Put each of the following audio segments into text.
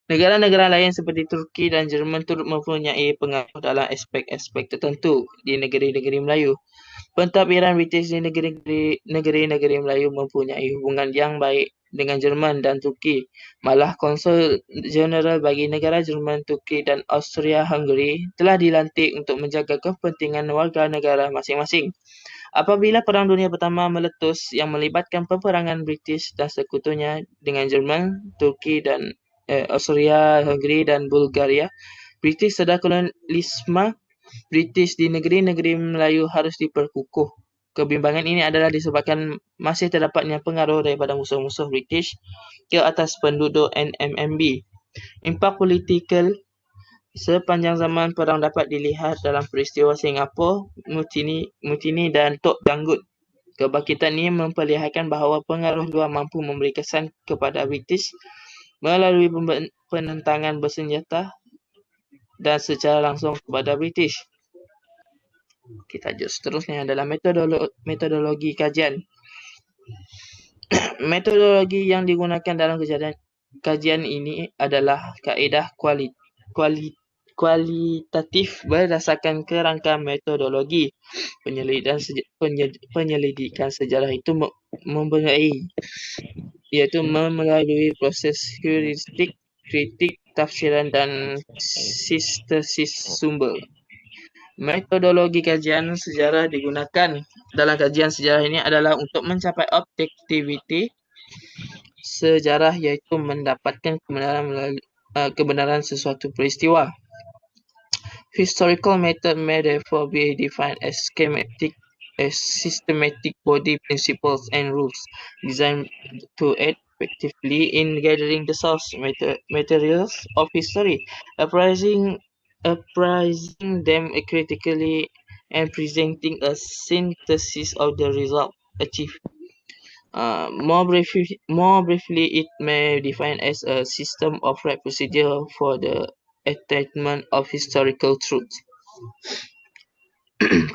Negara-negara lain seperti Turki dan Jerman turut mempunyai pengaruh dalam aspek-aspek tertentu di negeri-negeri Melayu. Pentadbiran British di negeri-negeri Melayu mempunyai hubungan yang baik dengan Jerman dan Turki. Malah Konsul Jeneral bagi negara Jerman, Turki dan Austria-Hungary telah dilantik untuk menjaga kepentingan warga negara masing-masing. Apabila Perang Dunia Pertama meletus yang melibatkan peperangan British dan sekutunya dengan Jerman, Turki dan Austria-Hungary dan Bulgaria, British sedar kolonialisme British di negeri-negeri Melayu harus diperkukuh. Kebimbangan ini adalah disebabkan masih terdapatnya pengaruh daripada musuh-musuh British ke atas penduduk NMMB. Impak politikal sepanjang zaman perang dapat dilihat dalam peristiwa Singapura, Mutiny dan Tok Janggut. Kebangkitan ini memperlihatkan bahawa pengaruh luar mampu memberi kesan kepada British melalui penentangan bersenjata dan secara langsung kepada British. Kita lanjut seterusnya adalah metodologi kajian. Metodologi yang digunakan dalam kajian ini adalah kaedah kualitatif berdasarkan kerangka metodologi. Penyelidikan sejarah itu melalui proses heuristik, kritik, tafsiran dan sintesis sumber. Metodologi kajian sejarah digunakan dalam kajian sejarah ini adalah untuk mencapai objektiviti sejarah, iaitu mendapatkan kebenaran sesuatu peristiwa. Historical method may therefore be defined as systematic body principles and rules designed to aid effectively in gathering the source materials of history, appraising them critically, and presenting a synthesis of the result achieved. More briefly, it may be defined as a system of right procedure for the attainment of historical truth.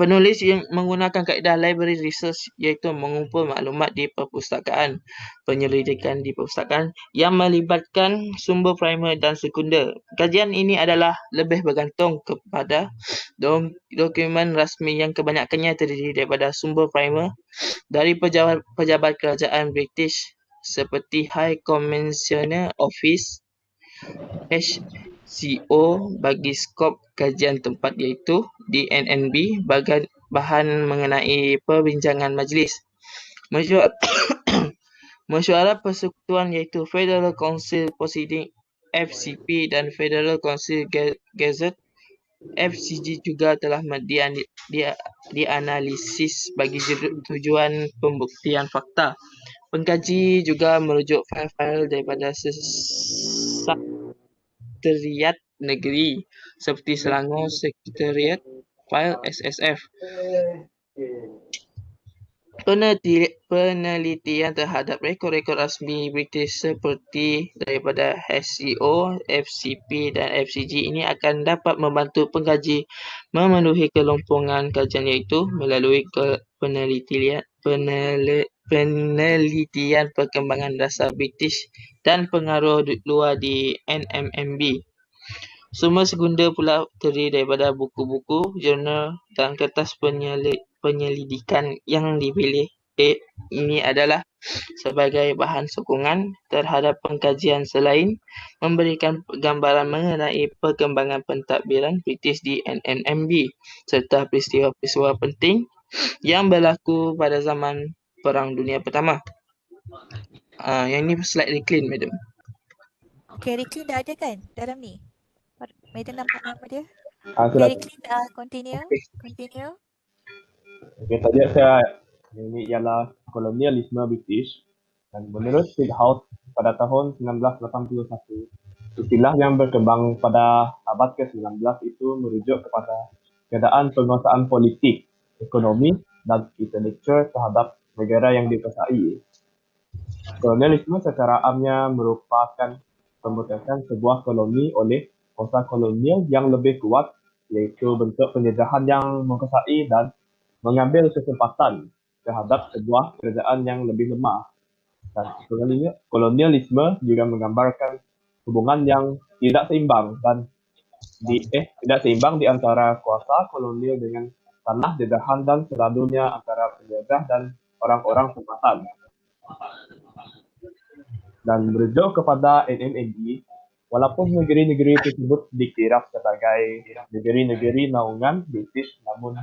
Penulis yang menggunakan kaedah library research, iaitu mengumpul maklumat di perpustakaan, penyelidikan di perpustakaan yang melibatkan sumber primer dan sekunder. Kajian ini adalah lebih bergantung kepada dokumen rasmi yang kebanyakannya terdiri daripada sumber primer dari pejabat kerajaan British seperti High Commissioner Office HCO bagi skop kajian tempat, iaitu DNNB bahan mengenai perbincangan majlis. Mesyuarat persekutuan, iaitu Federal Council Proceeding FCP dan Federal Council Gazette FCG juga telah dianalisis bagi tujuan pembuktian fakta. Pengkaji juga merujuk fail-fail daripada Sekretariat Negeri seperti Selangor Secretariat File SSF. Penelitian terhadap rekod-rekod rasmi British seperti daripada HCO, FCP dan FCG ini akan dapat membantu pengkaji memenuhi kelompongan kajian, iaitu melalui penelitian perkembangan dasar British dan pengaruh luar di NMMB. Sumber sekunder pula terdiri daripada buku-buku, jurnal dan kertas penyelidikan yang dipilih. Ini adalah sebagai bahan sokongan terhadap pengkajian selain memberikan gambaran mengenai perkembangan pentadbiran British di NMB serta peristiwa-peristiwa penting yang berlaku pada zaman Perang Dunia Pertama. Yang ini slightly clean, madam. Okay, Reclean dah ada kan dalam ni? Madam nampak nama dia? Okay, Reclean continue. Okay, tajuk saya ini ialah kolonialisme British, dan menurut Fieldhouse pada tahun 1981, istilah yang berkembang pada abad ke-19 itu merujuk kepada keadaan penguasaan politik, ekonomi dan intelektual terhadap negara yang dikuasai. Kolonialisme secara amnya merupakan pembentukan sebuah koloni oleh kuasa kolonial yang lebih kuat, iaitu bentuk penjajahan yang menguasai dan mengambil kesempatan terhadap sebuah kerajaan yang lebih lemah. Dan kolonialisme juga menggambarkan hubungan yang tidak seimbang tidak seimbang di antara kuasa kolonial dengan tanah jajahan dan selalunya antara penjajah dan orang-orang tempatan. Dan merujuk kepada NNND, walaupun negeri-negeri tersebut dikira sebagai negeri-negeri naungan British, namun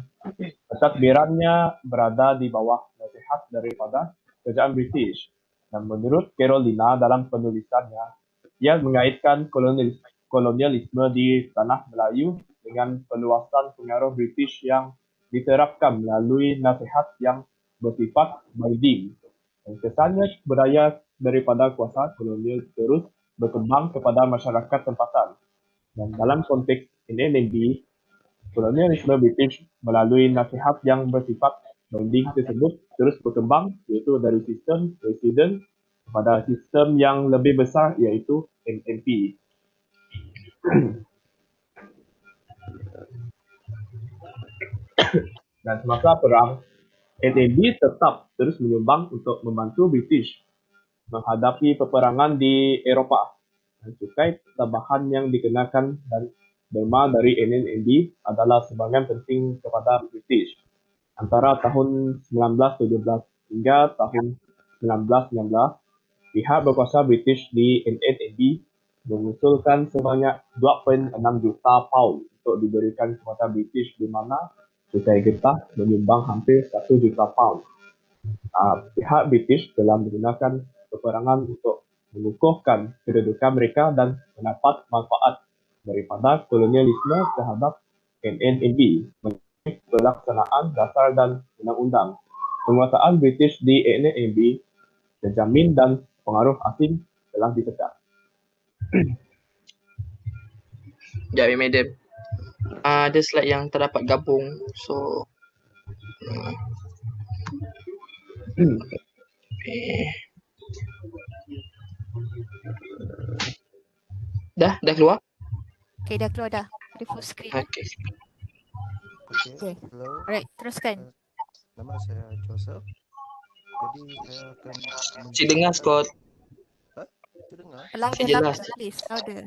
pentadbirannya berada di bawah nasihat daripada kerajaan British. Dan menurut Carolina dalam penulisannya, ia mengaitkan kolonialisme di tanah Melayu dengan peluasan pengaruh British yang diterapkan melalui nasihat yang bersifat binding. Dan kesannya budaya daripada kuasa kolonial terus berkembang kepada masyarakat tempatan. Dan dalam konteks NNND, kolonialisme British melalui nasihat yang bersifat binding tersebut terus berkembang, iaitu dari sistem resident kepada sistem yang lebih besar, iaitu NNP. Dan semasa perang, NNP tetap terus menyumbang untuk membantu British menghadapi peperangan di Eropah. Dan cukai tambahan yang dikenakan dan derma dari NNND adalah sumbangan penting kepada British. Antara tahun 1917 hingga tahun 1919, pihak berkuasa British di NNND mengusulkan sebanyak 2.6 juta pound untuk diberikan kepada British, di mana cukai getah menyumbang hampir 1 juta pound. Pihak British telah menggunakan peperangan untuk mengukuhkan kedudukan mereka dan mendapat manfaat daripada kolonialisme terhadap NNND melalui pelaksanaan dasar dan undang-undang. Penguasaan British di NNND terjamin dan pengaruh asing telah ditekan. Ya, madam. Ada slide yang terdapat gabung. So, dah keluar? Okay, dah keluar dah. Ada full screen dah. Okay. Okay. Hello. Alright, teruskan. Nama saya Joseph. Jadi saya akan Cik dengar, Scott. Cik dengar? Louder, jelas. louder, please. Louder.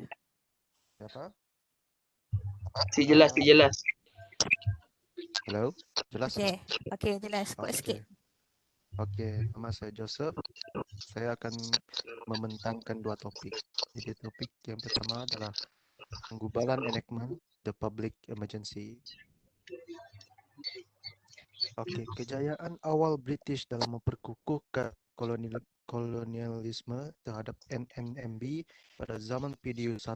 Siapa? Cik jelas. Hello. Jelas? Okay, jelas. Kuat sikit. Okey, nama saya Joseph. Saya akan membentangkan dua topik. Jadi topik yang pertama adalah penggubalan enactment the public emergency. Okey, kejayaan awal British dalam memperkukuhkan kolonialisme terhadap NNMB pada zaman PDU 1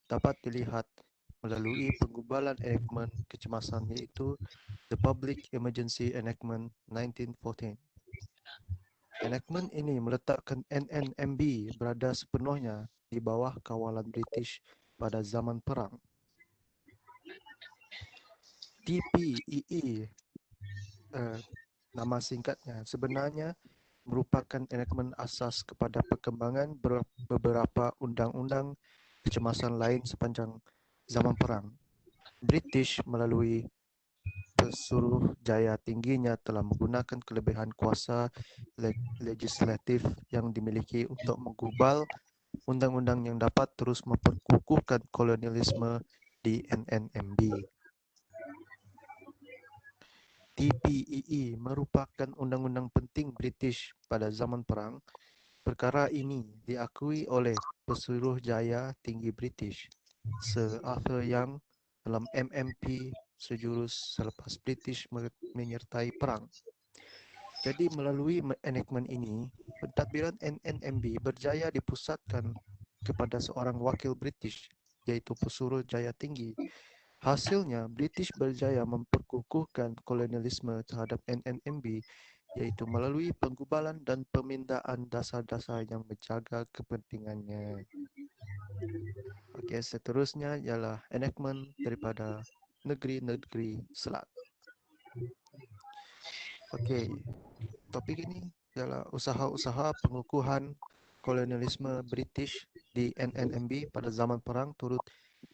dapat dilihat melalui penggubalan enactment kecemasan, iaitu The Public Emergency Enactment 1914. Enactment ini meletakkan NNMB berada sepenuhnya di bawah kawalan British pada zaman perang. TPEE, nama singkatnya, sebenarnya merupakan enactment asas kepada perkembangan beberapa undang-undang kecemasan lain sepanjang zaman perang. British melalui Pesuruhjaya tingginya telah menggunakan kelebihan kuasa legislatif yang dimiliki untuk menggubal undang-undang yang dapat terus memperkukuhkan kolonialisme di NNMB. TPEE merupakan undang-undang penting British pada zaman perang. Perkara ini diakui oleh Pesuruhjaya tinggi British, Sir Arthur Young, dalam MMP sejurus selepas British menyertai perang. Jadi melalui enactment ini, pentadbiran NNMB berjaya dipusatkan kepada seorang wakil British, iaitu Pesuruhjaya tinggi. Hasilnya, British berjaya memperkukuhkan kolonialisme terhadap NNMB, iaitu melalui penggubalan dan pemindaan dasar-dasar yang menjaga kepentingannya. Okey, seterusnya ialah enactment daripada negeri-negeri Selat. Okey, topik ini ialah usaha-usaha pengukuhan kolonialisme British di NNMB pada zaman perang turut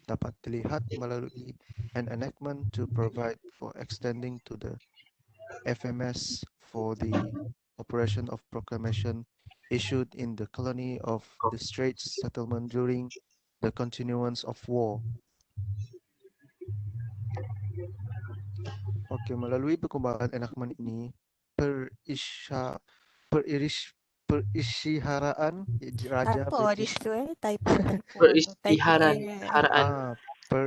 dapat dilihat melalui an enactment to provide for extending to the FMS for the operation of proclamation issued in the colony of the Straits Settlement during the continuance of war. Okey, melalui perkembangan enakmen ini, perisyiharaan Raja Apa di British situ typo. Peristiharan.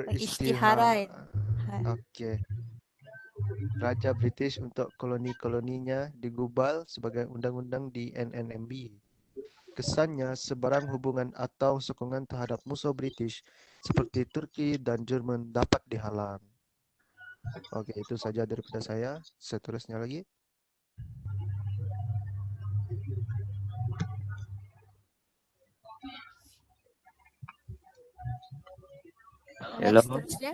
Isytiharan. Okey. Raja British untuk koloni-koloninya digubal sebagai undang-undang di NNMB. Kesannya, sebarang hubungan atau sokongan terhadap musuh British seperti Turki dan Jerman dapat dihalang. Okey, itu saja daripada saya. Seterusnya lagi. Hello. Seterusnya.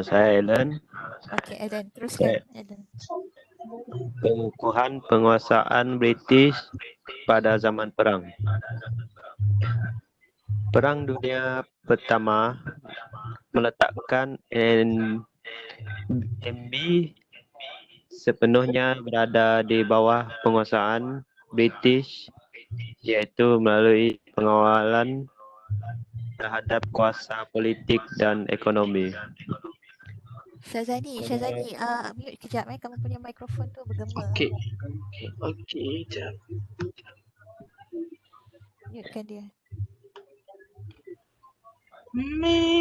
Saya Alan. Okey, Eden. Teruskan, Eden. Pengukuhan penguasaan British pada zaman perang. Perang Dunia Pertama meletakkan NNMB sepenuhnya berada di bawah penguasaan British, iaitu melalui pengawalan terhadap kuasa politik dan ekonomi. Syazani, mute kejap kamu punya mikrofon tu bergema. Okey, jap. Mutekan dia.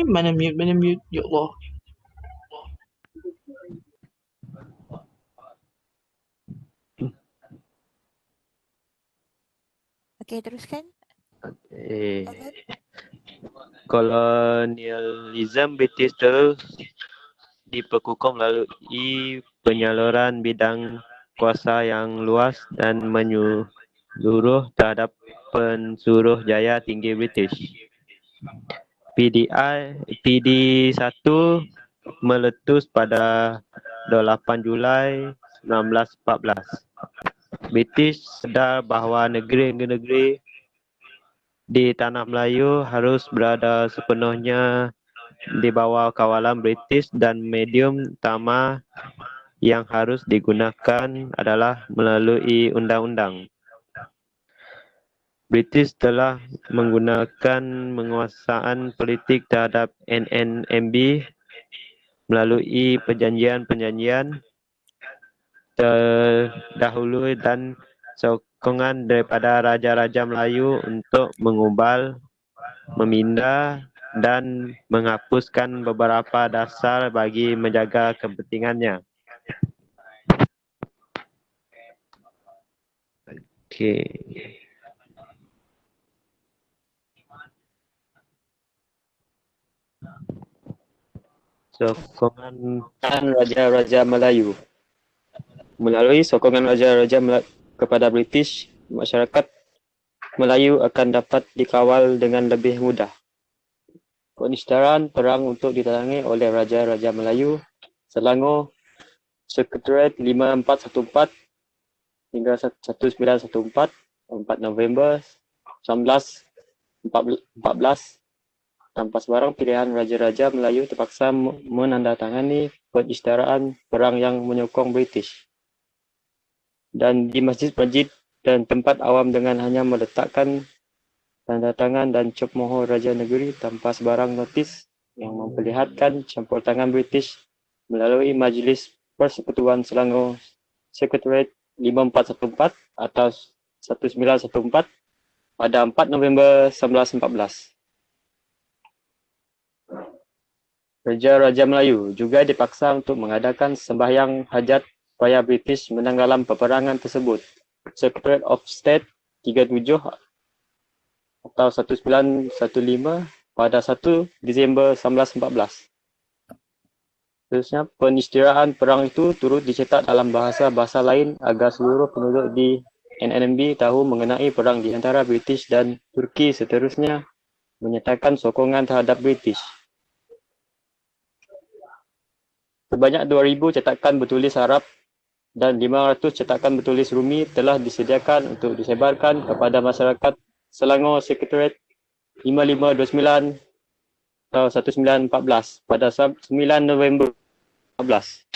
Mana mute? Ya Allah. Okey, teruskan. Eden. Kolonialisme British terus diperkukuh melalui penyaluran bidang kuasa yang luas dan menyeluruh terhadap pensuruh jaya tinggi British. PD1 meletus pada 28 Julai 1914. British sedar bahawa negeri-negeri di Tanah Melayu harus berada sepenuhnya di bawah kawalan British dan medium utama yang harus digunakan adalah melalui undang-undang. British telah menggunakan penguasaan politik terhadap NNMB melalui perjanjian-perjanjian terdahulu dan sokongan daripada raja-raja Melayu untuk mengubal, memindah dan menghapuskan beberapa dasar bagi menjaga kepentingannya. Okey. Sokongan raja-raja Melayu. Melalui sokongan raja-raja kepada British, masyarakat Melayu akan dapat dikawal dengan lebih mudah. Penistaraan perang untuk ditatangi oleh raja-raja Melayu Selangor Sekretariat 5414 hingga 1914 4 November 1914 tanpa sebarang pilihan raja-raja Melayu terpaksa menandatangani penistaraan perang yang menyokong British. Dan di masjid-masjid dan tempat awam dengan hanya meletakkan tanda tangan dan cap mohon raja negeri tanpa sebarang notis yang memperlihatkan campur tangan British melalui Majlis Persekutuan Selangor Sekretariat 5414 atau 1914 pada 4 November 1914. Raja-raja Melayu juga dipaksa untuk mengadakan sembahyang hajat supaya British menang dalam peperangan tersebut. Secretary of State 37 atau 1915 pada 1 Disember 1914. Seterusnya, penistiraan perang itu turut dicetak dalam bahasa-bahasa lain agar seluruh penduduk di NNMB tahu mengenai perang di antara British dan Turki. Seterusnya, menyatakan sokongan terhadap British. Sebanyak 2,000 cetakan bertulis Arab dan 500 cetakan bertulis Rumi telah disediakan untuk disebarkan kepada masyarakat Selangor Sekretariat 5529 atau 1914 pada 9 November 2014.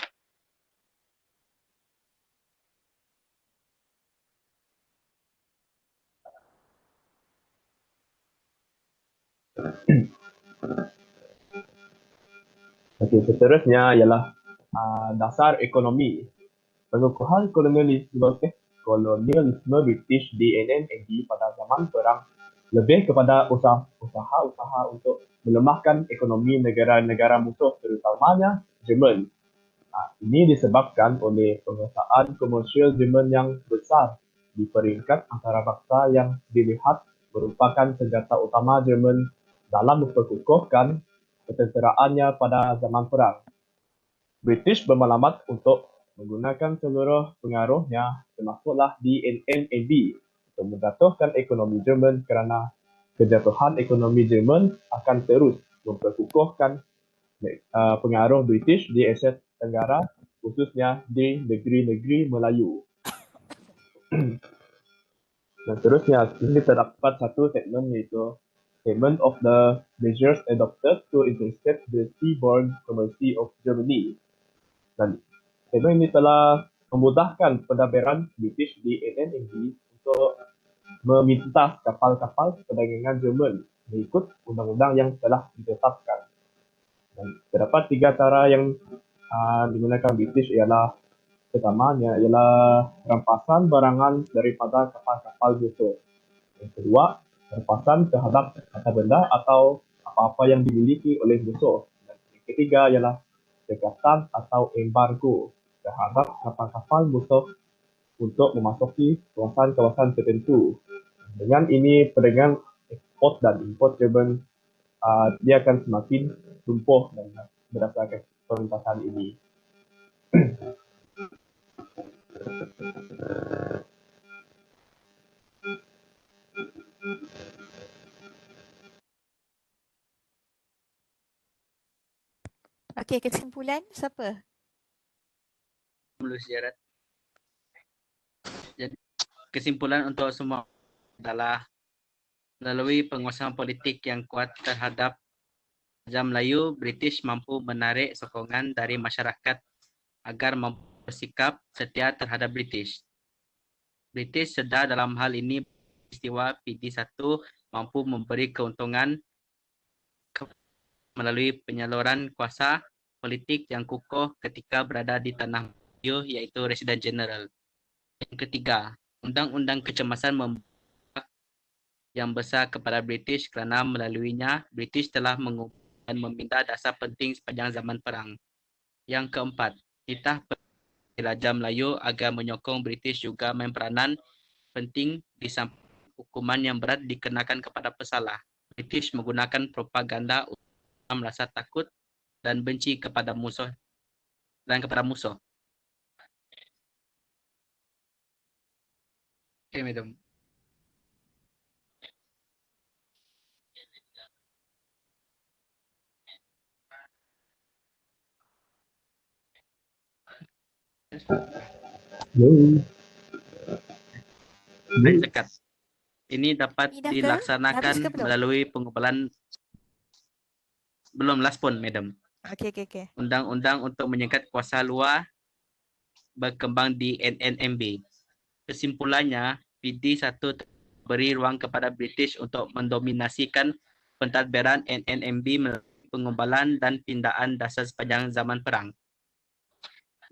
Okey, seterusnya ialah dasar ekonomi. Pengukuhan kolonialisme British di NNMB pada zaman perang lebih kepada usaha-usaha untuk melemahkan ekonomi negara-negara musuh, terutamanya Jerman. Ini disebabkan oleh penguasaan komersial Jerman yang besar di peringkat antarabangsa yang dilihat merupakan senjata utama Jerman dalam memperkukuhkan ketenteraannya pada zaman perang. British bermalamat untuk menggunakan seluruh pengaruhnya termasuklah di NNMB untuk menjatuhkan ekonomi Jerman kerana kejatuhan ekonomi Jerman akan terus memperkukuhkan pengaruh British di Asia Tenggara, khususnya di negeri-negeri Melayu. Dan seterusnya, ini terdapat satu statement iaitu Statement of the Measures Adopted to Intercept the Seaborne Commerce of Germany. Dan statement ini telah memudahkan pentadbiran British di NNMB untuk meminta kapal-kapal perdagangan Jerman mengikut undang-undang yang telah ditetapkan. Dan terdapat 3 cara yang digunakan British ialah pertamanya ialah rampasan barangan daripada kapal-kapal musuh. Yang kedua, rampasan terhadap harta benda atau apa-apa yang dimiliki oleh musuh. Dan yang ketiga ialah cegatan atau embargo terhadap kapal-kapal musuh untuk memasuki kawasan-kawasan tertentu. Dengan ini, perdagangan ekspor dan import Jerman dia akan semakin lumpuh dan berdasarkan perlintasan ini. Okey, kesimpulan siapa? Melalui sejarah. Jadi kesimpulan untuk semua adalah melalui penguasaan politik yang kuat terhadap Raja Melayu, British mampu menarik sokongan dari masyarakat agar mampu bersikap setia terhadap British. British sedar dalam hal ini peristiwa PD1 mampu memberi keuntungan melalui penyaluran kuasa politik yang kukuh ketika berada di tanah Melayu, iaitu Residen General. Yang ketiga, Undang-Undang Kecemasan yang besar kepada British kerana melaluinya British telah mengubah dan meminta dasar penting sepanjang zaman perang. Yang keempat, titah Raja Melayu agar menyokong British juga main peranan penting di samping hukuman yang berat dikenakan kepada pesalah. British menggunakan propaganda untuk merasa takut dan benci kepada musuh Okay, madam. Baik, sekat. Ini dapat Ini dah ke? dilaksanakan Habis ke belum? melalui pengumpulan belum last pun, madam. Okey. Undang-undang untuk menyekat kuasa luar berkembang di NNMB. Kesimpulannya, PD1 beri ruang kepada British untuk mendominasikan pentadbiran NNMB melalui pengumpulan dan pindaan dasar sepanjang zaman perang.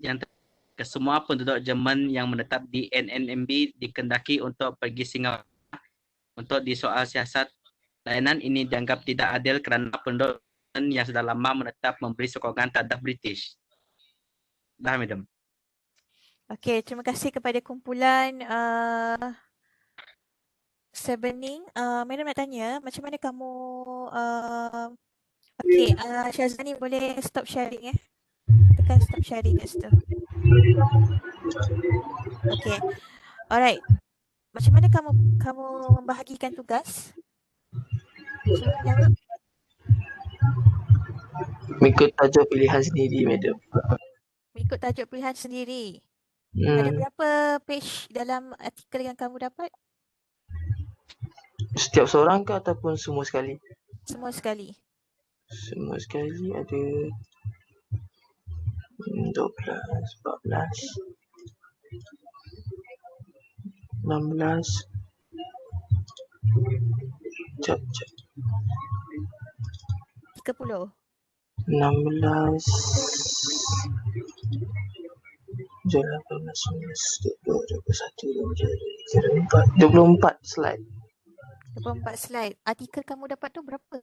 Yang kesemua penduduk Jerman yang menetap di NNMB dikendaki untuk pergi Singapura untuk disoal siasat. Layanan ini dianggap tidak adil kerana penduduk yang sudah lama menetap memberi sokongan terhadap British. Dah, madam. Okey, terima kasih kepada kumpulan Sebening. Madam nak tanya, macam mana kamu okey, Syazani boleh stop sharing tekan stop sharing kat situ. Okey. Alright. Macam mana kamu membahagikan tugas? Cuba jawab. Mengikut tajuk pilihan sendiri, madam. Mengikut tajuk pilihan sendiri. Ada berapa page dalam artikel yang kamu dapat? Setiap seorang ke ataupun semua sekali? Semua sekali. Semua sekali ada 12, 14, 16. Jap. 30. 16 18 19 20 21 24 slide. 24 slide. Artikel kamu dapat tu berapa?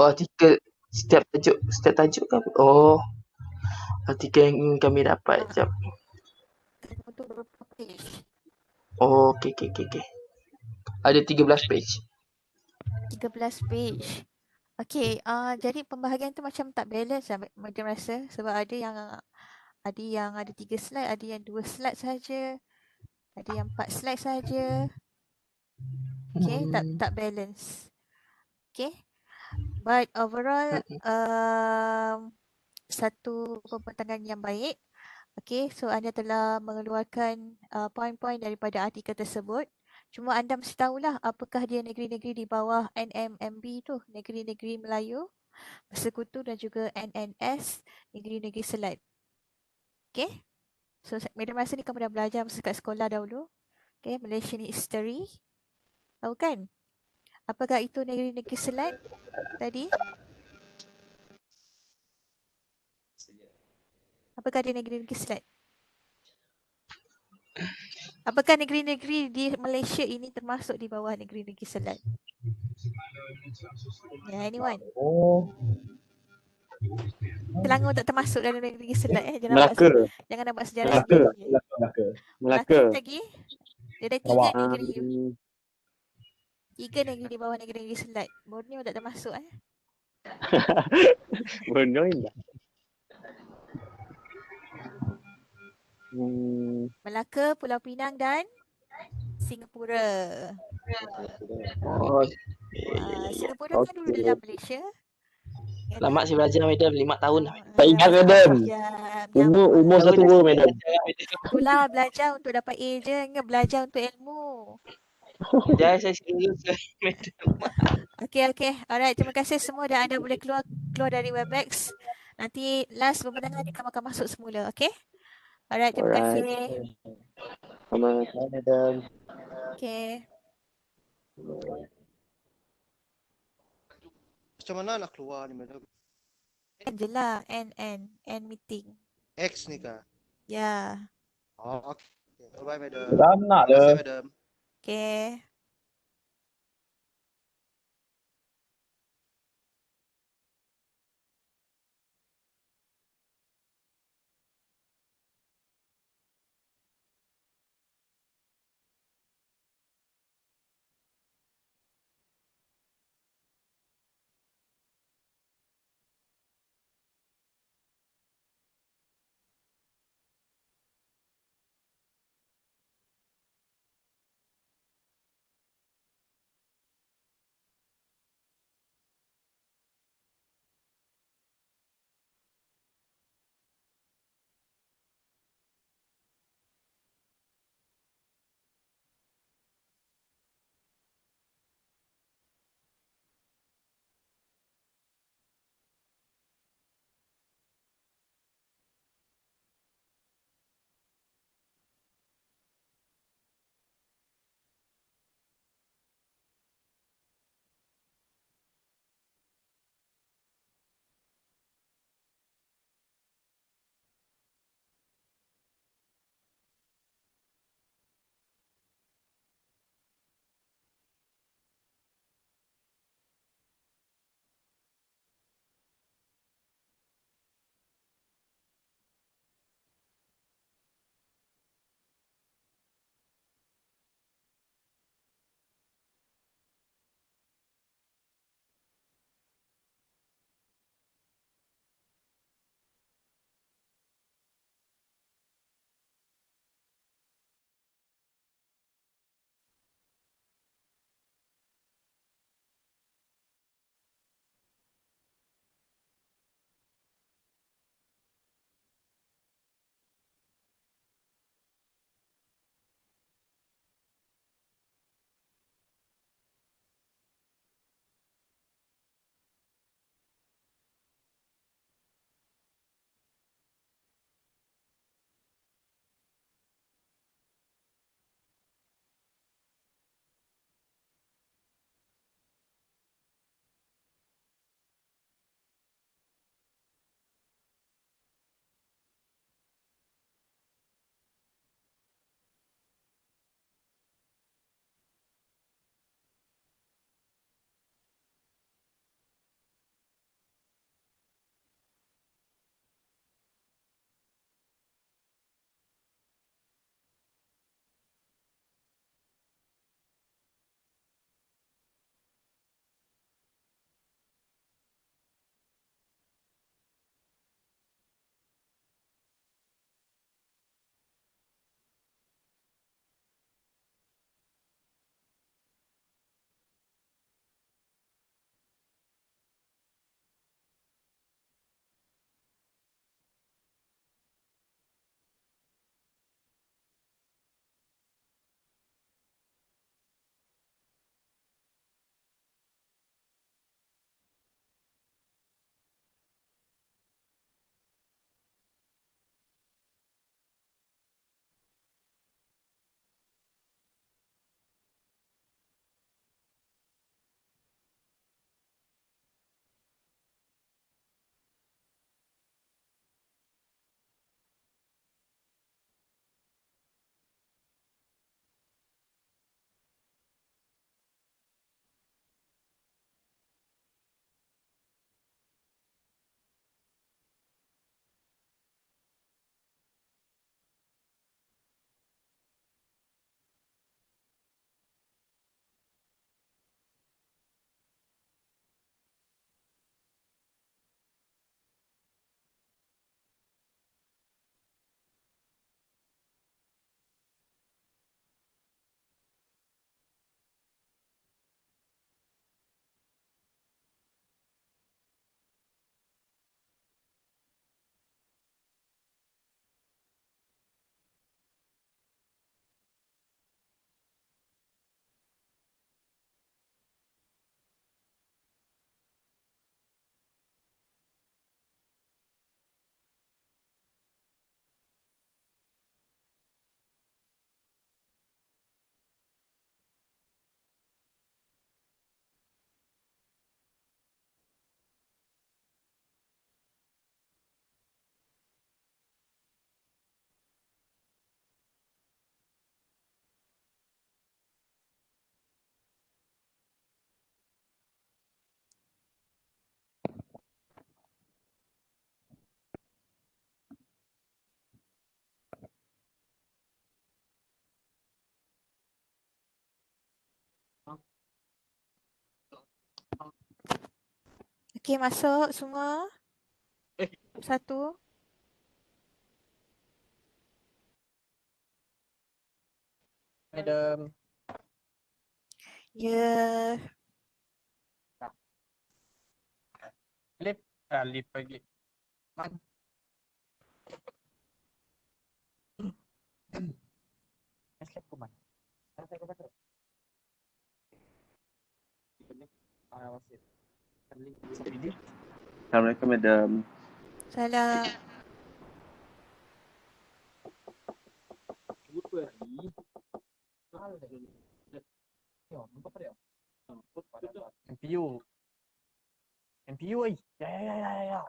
Oh, artikel setiap tajuk ke apa? Oh, artikel yang kami dapat. Sekejap. Kamu tu berapa page? Oh, okey. Ada 13 page. 13 page. Okay, jadi pembahagian tu macam tak balance lah macam rasa, sebab ada yang ada 3 slide, ada yang 2 slide saja, ada yang 4 slide saja. Okay, tak balance. Okay, but overall satu pembentangan yang baik. Okay, so anda telah mengeluarkan poin-poin daripada artikel tersebut. Cuma anda mesti tahulah apakah dia negeri-negeri di bawah NMMB tu, negeri-negeri Melayu, Persekutu dan juga NNS, negeri-negeri Selat. Okay, so Madam rasa ni kamu dah belajar masa kat sekolah dahulu. Okay, Malaysian History. Tahu kan? Apakah itu negeri-negeri Selat tadi? Apakah dia negeri-negeri Selat? Apakah negeri-negeri di Malaysia ini termasuk di bawah negeri-negeri Selat? Ya, anyone? Oh, Selangor tak termasuk dalam negeri Selat Melaka. Jangan nak buat sejarah Melaka. sendiri. Melaka. Lagi? Dia ada 3 Sarawak. negeri. 3 negeri di bawah negeri-negeri Selat. Borneo tak termasuk Borneo indah. Melaka, Pulau Pinang dan Singapura. Oh, Singapura kan dulu dalam Malaysia. lama saya belajar madam 5 tahun dah. Tak ingat madam. Umur Tahun satu dah umur saya madam. belajar, madam. Itulah belajar untuk dapat A je. Ingat belajar untuk ilmu. Jangan saya serius madam. Okay. Alright, terima kasih semua dan anda boleh keluar dari Webex. Nanti last pembentangan ni kamu akan masuk semula, okay? Alright, terima kasih. Sama-sama madam. Okay. Macam mana nak keluar ni madam? N je lah. N meeting. X ni kah? Ya. Oh, okay. Bye madam. Tak nak Terima kasih dah. madam. Okay. Okey, masuk semua. Satu. Madam. Ya. Alif lagi. Man. Slide ko man. Slide ko ba ito? Assalamualaikum, Madam. Salam. MPU. MPU ay. Ya.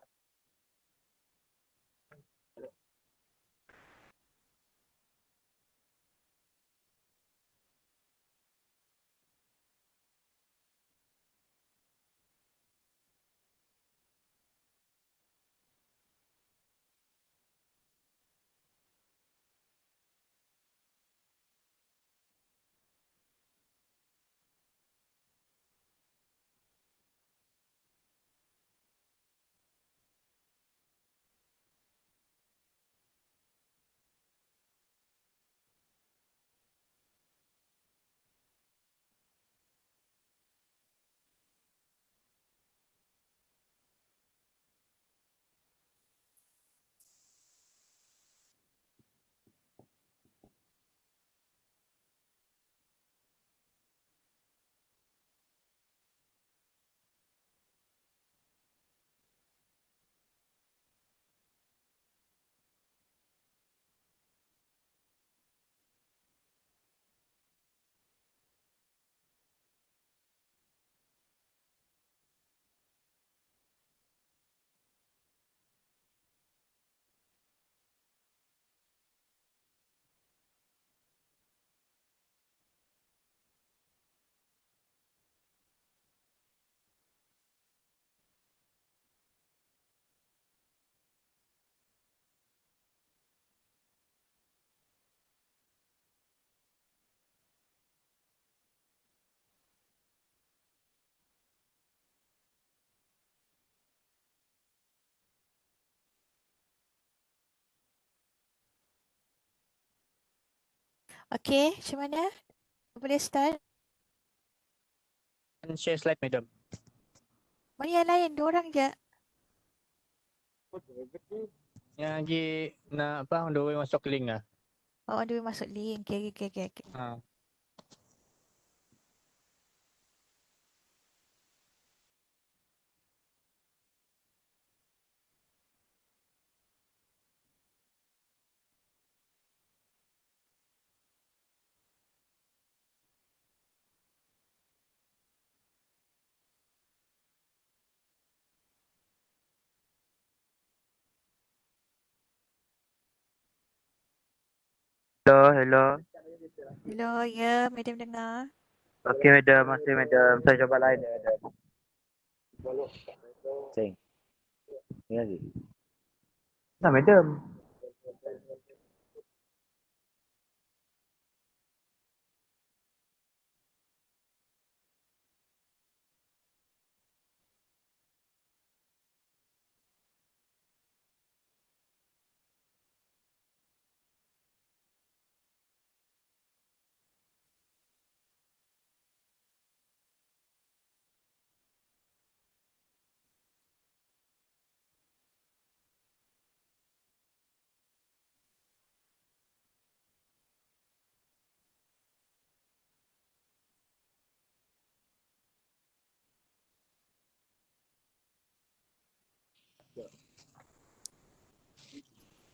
Okey, macam mana? Boleh start? Share slide, Madam. Mana yang lain? 2 orang je. Yang lagi nak apa? Dua masuk link lah. Oh, on the way masuk link. Okey. Ha. Hello. Hello, ya, madam dengar. Okey, madam. Masih, madam. Saya coba lain ya, madam. Sing. Ni lagi. Nah, madam.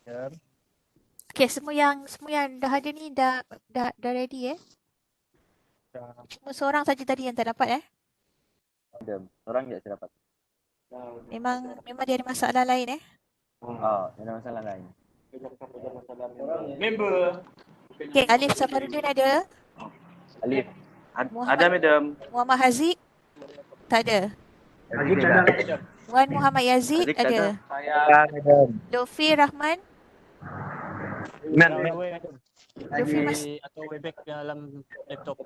Ya. Okey, semua yang dah ada ni dah ready Cuma seorang saja tadi yang tak dapat Madam. Orang tak dapat. Memang dia ada masalah lain Oh, ada masalah lain. Member. Okey, Alif Safarudin ada. Alif. Muhammad- Ada, madam. Muhammad Haziq tak ada. Alif ada. Wan Muhammad Yazid Haziq ada. Saya, madam. Lofi Rahman, Lagi Lofi Mas. atau Webex dalam laptop.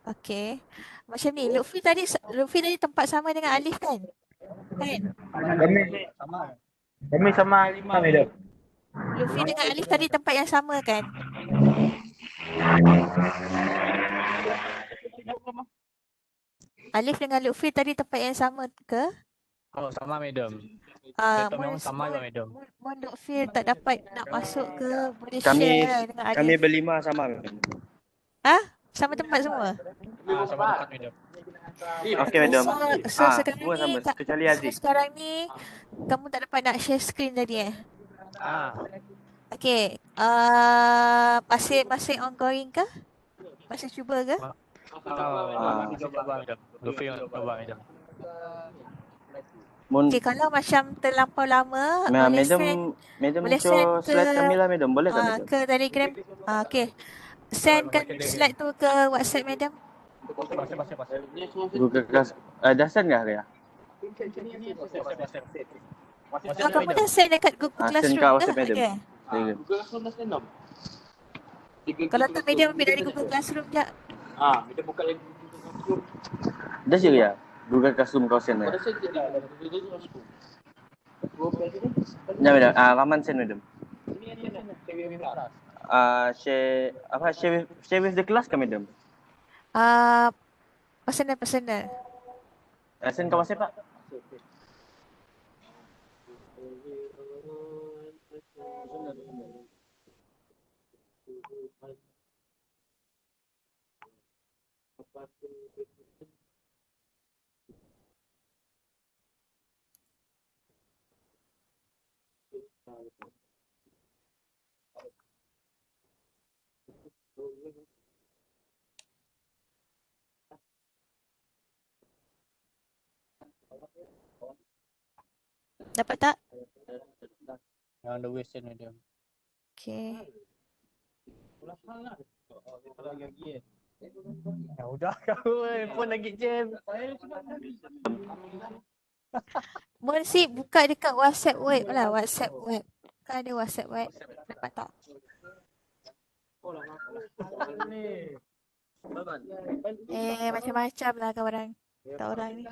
Okey. Macam ni, Lutfi tadi tempat sama dengan Alif kan? Kan? Kami sama 5, madam. Lutfi dengan Alif tadi tempat yang sama kan? Alif dengan Lutfi tadi tempat yang sama ke? Oh, sama madam. Ah, Betul memang sama juga madam. Mun Lutfi tak dapat nak masuk ke, boleh Kami share dengan kami Alif. berlima sama. Sama tempat semua? Sama tempat madam. Okey madam. So sekarang semua ni, sama kecuali Aziz. sekarang ni kamu tak dapat nak share screen tadi Okey. Masih ongoing ke? Masih cuba ke? Cuba madam. Lutfi cuba madam. Okey, kalau macam terlampau lama, boleh send Madam boleh send show ke slide kami lah madam. Boleh tak madam? ke Telegram. Okey. Sendkan slide tu ke WhatsApp madam. Google Class. Dah send dah ya? Kamu dah send dekat Google Send Classroom kat ke? WhatsApp madam. Okay. Google Classroom dah stand up. Kalau tak madam ambil dari Google Classroom je. Kita buka lagi Google Classroom. Dah je ya? Google Classroom kau send Dah ya? send je dah. Google Classroom. Ya madam. Rahman send madam. Share Share with the class ke madam? Personal. Send kat WhatsApp pak. Dapat tak? On the way send madam. Okay. Ya udah kau pun lagi jam. Mun si buka dekat WhatsApp web lah, WhatsApp web. Kan ada WhatsApp web. Dapat tak? Macam-macam lah kau orang. Tak orang ni.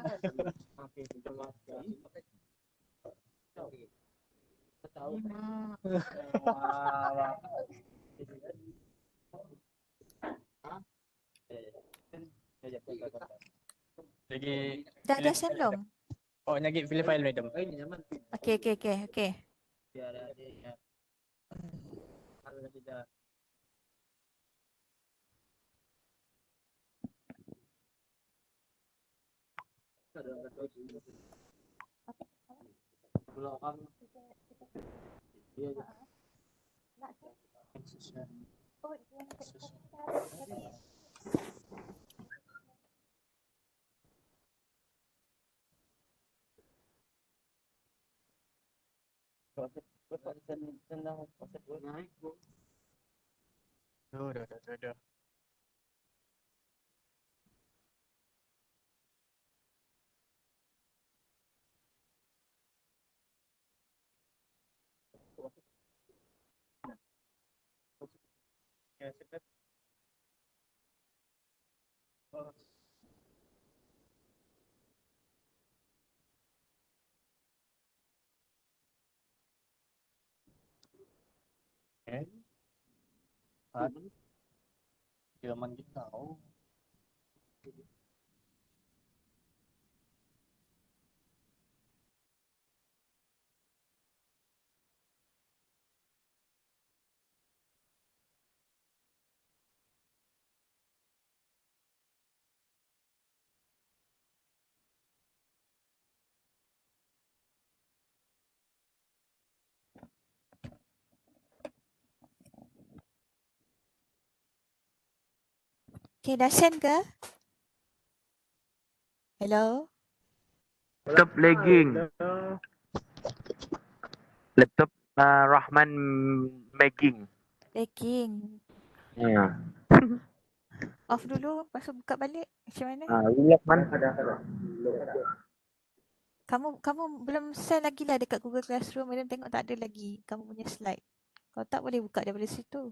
Lagi Dah send belum? oh lagi pilih file madam. Okay. Dah. Zaman kita tahu. Okay, dah send ke? Hello? Laptop lagging. Laptop Rahman lagging. Lagging. Ya. Off dulu, lepas tu buka balik. Macam mana? Relax man. Ada. Kamu belum send lagi lah dekat Google Classroom. Madam tengok tak ada lagi kamu punya slide. Kalau tak boleh buka daripada situ.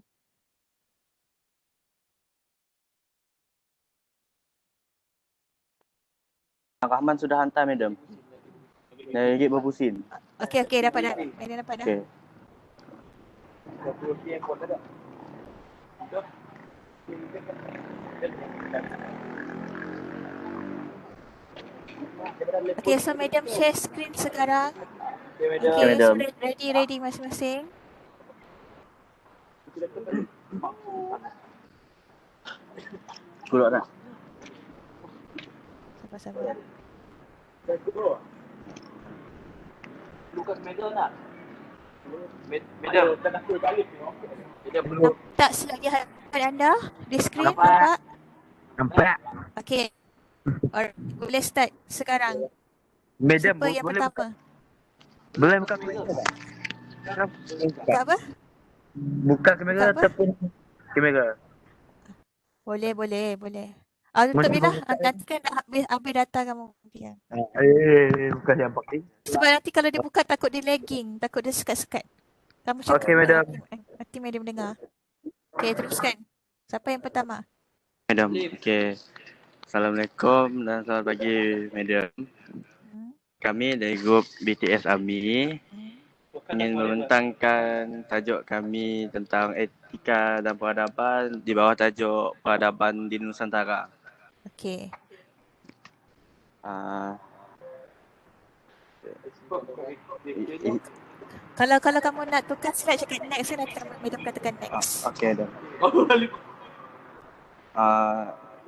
Rahman sudah hantar, madam. Dari Gig berpusing. Okey, dapat dah. Medan dapat dah. Okey. Okey, so madam share screen sekarang. Okey, Okey, madam. so ready masing-masing. Keluar dah. Sabar. Lukas medal tak? Tak selagi hadapan anda di skrin nampak? Nampak? Okey. Alright, boleh start sekarang. Madam, Siapa yang boleh pertama? boleh buka kamera tak? Buka apa? Buka kamera Buka apa? ataupun kamera. Boleh. Tutup je lah. Boleh. Nanti kan dah habis data kamu. Okay. Bukan yang penting. Sebab nanti kalau dia buka takut dia lagging. Takut dia sekat-sekat. Kamu cakap. Okey, madam. Nanti madam dengar. Okey, teruskan. Siapa yang pertama? Madam, okey. Assalamualaikum dan selamat pagi, madam. Kami dari grup BTS AMI ingin membentangkan tajuk kami tentang etika dan peradaban di bawah tajuk peradaban di Nusantara. Okey. Kalau kamu nak tukar slide cakap next, nanti madam katakan next. Okey, madam.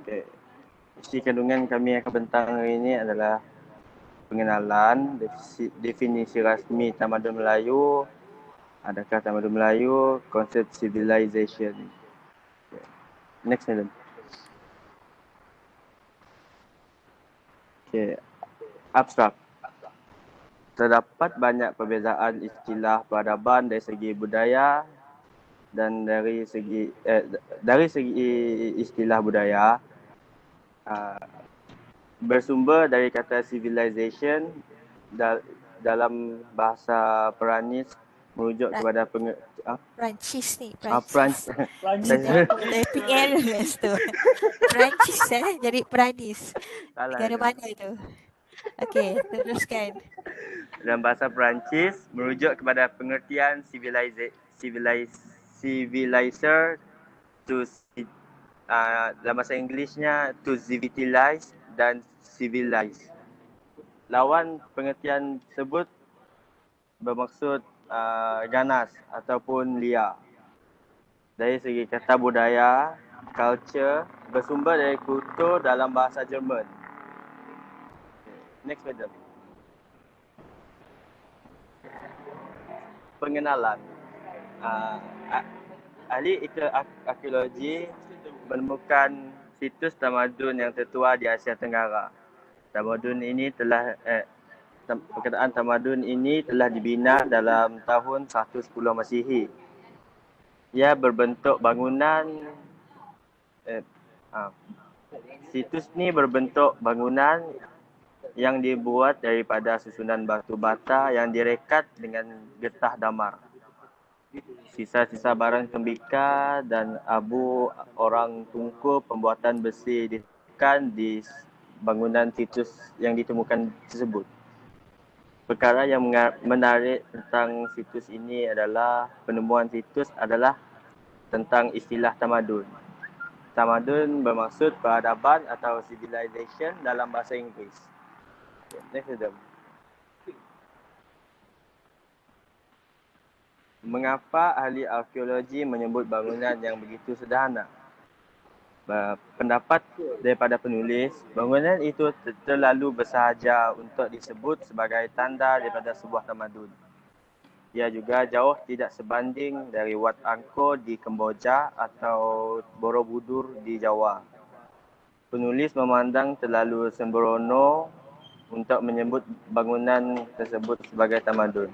Okay. Isi kandungan kami akan bentang hari ini adalah pengenalan, definisi rasmi tamadun Melayu, adakah tamadun Melayu, konsep civilization. Okay. Next, madam. Okay. Abstrak. Terdapat banyak perbezaan istilah peradaban dari segi budaya dan dari segi istilah budaya bersumber dari kata civilization dalam bahasa Perancis merujuk kepada Perancis ni. Perancis. PL tu. Perancis jadi Perancis. Negara mana tu? Okey, teruskan. Dalam bahasa Perancis merujuk kepada pengertian civilizer to dalam bahasa Inggerisnya to civilize dan civilize. Lawan pengertian tersebut bermaksud ganas ataupun liar. Dari segi kata budaya, culture bersumber dari kultur dalam bahasa Jerman. Next, madam. Pengenalan. Ahli arkeologi menemukan situs tamadun yang tertua di Asia Tenggara. Perkataan tamadun ini telah dibina dalam tahun 110 Masihi. Ia berbentuk bangunan situs ni berbentuk bangunan yang dibuat daripada susunan batu bata yang direkat dengan getah damar. Sisa-sisa barang tembikar dan abu orang tungku pembuatan besi ditemukan di bangunan situs yang ditemukan tersebut. Perkara yang menarik tentang situs ini adalah penemuan situs adalah tentang istilah tamadun. Tamadun bermaksud peradaban atau civilization dalam bahasa Inggeris. Next, madam. Mengapa ahli arkeologi menyebut bangunan yang begitu sederhana? Pendapat daripada penulis, bangunan itu terlalu bersahaja untuk disebut sebagai tanda daripada sebuah tamadun. Ia juga jauh tidak sebanding dari Wat Angkor di Kemboja atau Borobudur di Jawa. Penulis memandang terlalu sembrono untuk menyebut bangunan tersebut sebagai tamadun.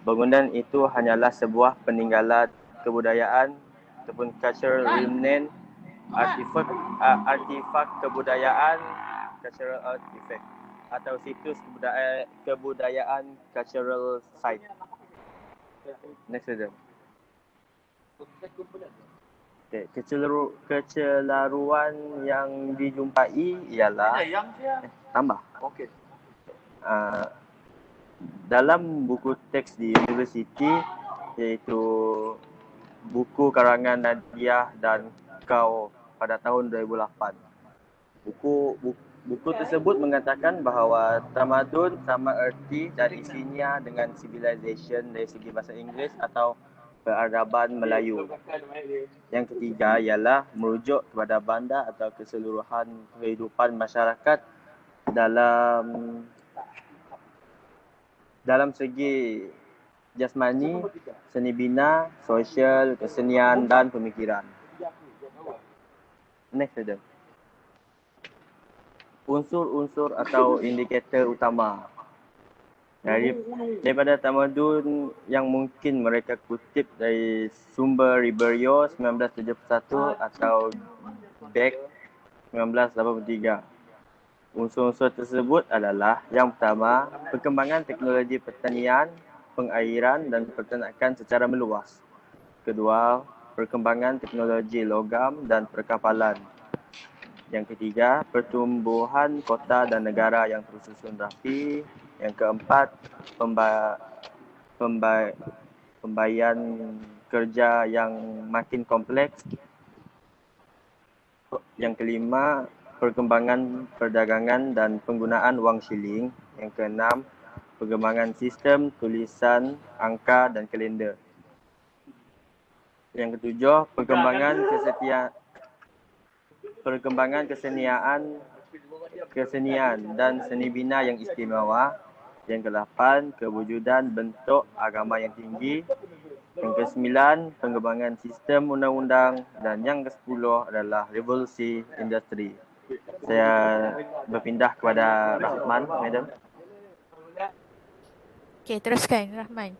Bangunan itu hanyalah sebuah peninggalan kebudayaan ataupun cultural remnant, artifak kebudayaan, cultural artifact atau situs kebudayaan cultural site. Next, madam. Okay. Kecelaruan yang dijumpai ialah tambah. Dalam buku teks di universiti, iaitu buku karangan Nadia dan Kau pada tahun 2008. Buku tersebut mengatakan bahawa tamadun sama erti dan isinya dengan civilization dari segi bahasa Inggeris atau peradaban Melayu. Yang ketiga ialah merujuk kepada banda atau keseluruhan kehidupan masyarakat dalam segi jasmani, seni bina, sosial, kesenian dan pemikiran. Next saja. Unsur-unsur atau indikator utama daripada tamadun yang mungkin mereka kutip dari sumber Ribeiro 1971 atau Beck 1983. Unsur-unsur tersebut adalah yang pertama, perkembangan teknologi pertanian, pengairan dan peternakan secara meluas. Kedua, perkembangan teknologi logam dan perkapalan. Yang ketiga, pertumbuhan kota dan negara yang tersusun rapi. Yang keempat, pembaian kerja yang makin kompleks. Yang kelima, perkembangan perdagangan dan penggunaan wang shilling. Yang keenam, perkembangan sistem tulisan, angka dan kalender. Yang ketujuh, perkembangan kesenian dan seni bina yang istimewa. Yang ke-8, kewujudan bentuk agama yang tinggi. Yang ke-9, pengembangan sistem undang-undang. Dan yang ke-10 adalah revolusi industri. Saya berpindah kepada Rahman, Madam. Okey, teruskan Rahman.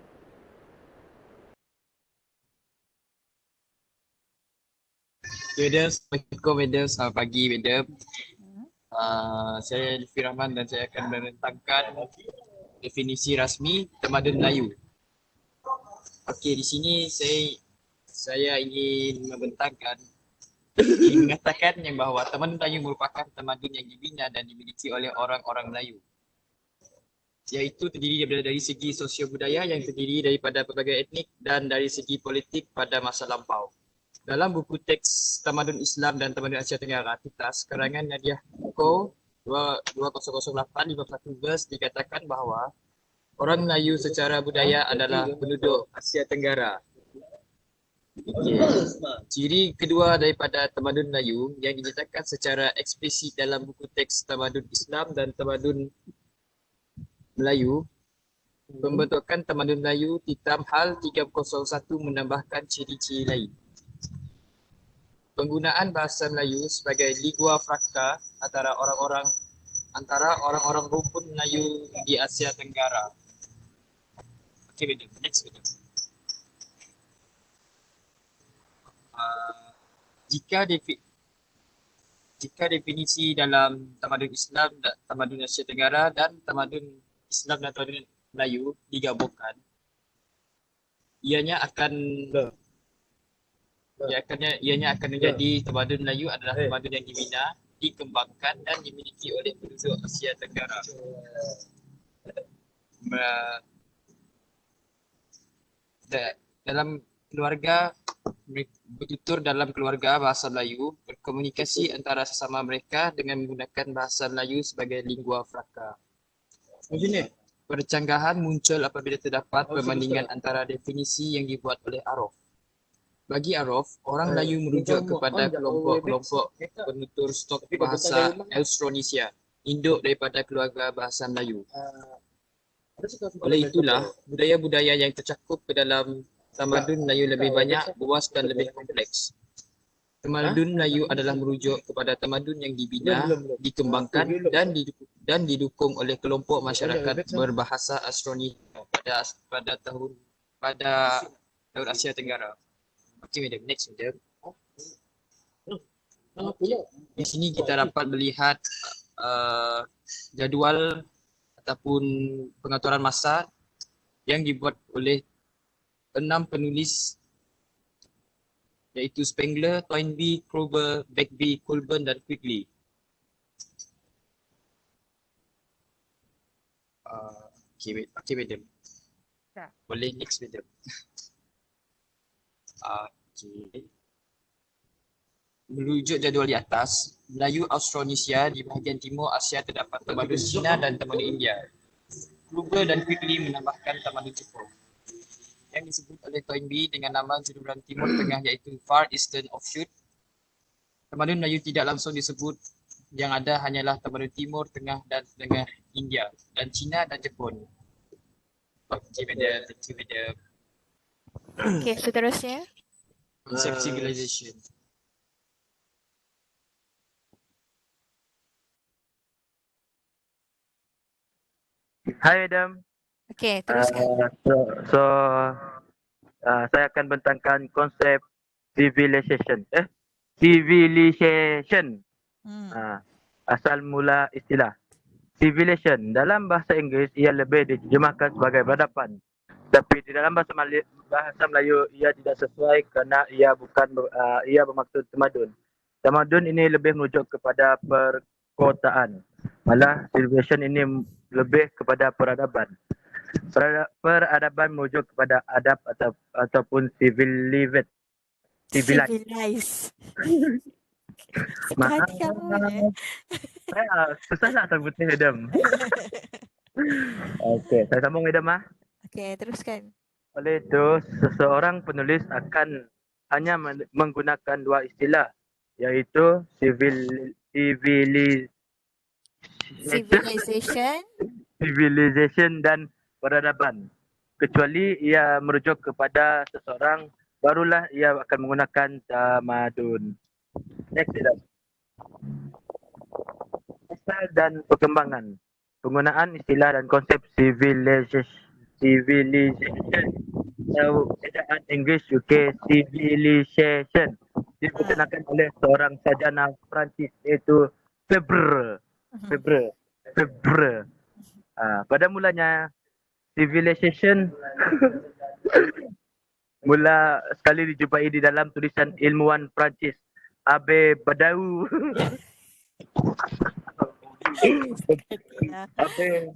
Madam, Assalamualaikum Madam, selamat pagi Madam. Saya Lutfi Rahman dan saya akan membentangkan definisi rasmi tamadun Melayu. Okey, di sini saya ingin mengatakan yang bahawa tamadun Melayu merupakan tamadun yang dibina dan dimiliki oleh orang-orang Melayu, iaitu terdiri dari segi sosio budaya yang terdiri daripada pelbagai etnik dan dari segi politik pada masa lampau. Dalam buku teks Tamadun Islam dan Tamadun Asia Tenggara, Titas, karangan Nadia Ko 2008-51 verse dikatakan bahawa orang Melayu secara budaya adalah penduduk Asia Tenggara. Okay. Ciri kedua daripada Tamadun Melayu yang dinyatakan secara eksplisit dalam buku teks Tamadun Islam dan Tamadun Melayu, pembentukan Tamadun Melayu Titam Hal 301 menambahkan ciri-ciri lain. Penggunaan bahasa Melayu sebagai lingua franca antara orang-orang rumpun Melayu di Asia Tenggara. Okay, next video. Jika definisi dalam Tamadun Islam, Tamadun Asia Tenggara dan Tamadun Islam dan Tamadun Melayu digabungkan, ianya akan menjadi tamadun Melayu adalah tamadun yang dibina, dikembangkan dan dimiliki oleh penduduk Asia Tenggara. Dalam keluarga, bertutur dalam keluarga bahasa Melayu, berkomunikasi antara sesama mereka dengan menggunakan bahasa Melayu sebagai lingua franca. Percanggahan muncul apabila terdapat perbandingan antara definisi yang dibuat oleh Arif. Bagi Arif, orang Melayu merujuk kepada kelompok-kelompok penutur stok bahasa Austronesia, induk daripada keluarga bahasa Melayu. Oleh itulah, budaya-budaya yang tercakup ke dalam tamadun Melayu lebih banyak, luas dan lebih kompleks. Tamadun Melayu adalah merujuk kepada tamadun yang dibina, dikembangkan dan didukung oleh kelompok masyarakat berbahasa Austronesia pada tahun Asia Tenggara. Okay, madam. Next, madam. Di sini kita dapat melihat jadual ataupun pengaturan masa yang dibuat oleh 6 penulis, iaitu Spengler, Toynbee, Kroeber, Begbie, Colburn dan Quigley. Okay, wait. Okay, madam. Ya. Boleh next, madam. Okay. Merujuk jadual di atas, Melayu Austronesia di bahagian timur Asia terdapat tamadun Cina dan tamadun India. Kruger dan Quigley menambahkan tamadun Jepun yang disebut oleh Toynbee dengan nama jururan Timur Tengah iaitu Far Eastern Offshoot. Tamadun Melayu tidak langsung disebut, yang ada hanyalah tamadun Timur Tengah dan Tengah India dan Cina dan Jepun. Okay, madam. Thank you, madam. Okey, seterusnya. Konsep civilization. Hai Adam. Okey, teruskan. So, saya akan bentangkan konsep civilization. Civilization. Asal mula istilah. Civilization dalam bahasa Inggeris ia lebih diterjemahkan sebagai peradaban. Tapi di dalam bahasa Melayu ia tidak sesuai kerana ia bermaksud tamadun. Tamadun ini lebih merujuk kepada perkotaan. Malah civilization ini lebih kepada peradaban. Peradaban merujuk kepada adab ataupun civilized. Civilize. Suka hati kamu je. Susah nak sebutnya Adam. Okey, saya sambung Adam . Okey, teruskan. Oleh itu, seseorang penulis akan hanya menggunakan dua istilah, iaitu civilization dan peradaban. Kecuali ia merujuk kepada seseorang, barulah ia akan menggunakan tamadun. Next, Adam. Asal dan perkembangan. Penggunaan istilah dan konsep civilization atau ejaan Inggeris UK civilization diperkenalkan oleh seorang sarjana Perancis iaitu Fabre. Pada mulanya civilization mula sekali dijumpai di dalam tulisan ilmuwan Perancis Abbé Badau. Abbé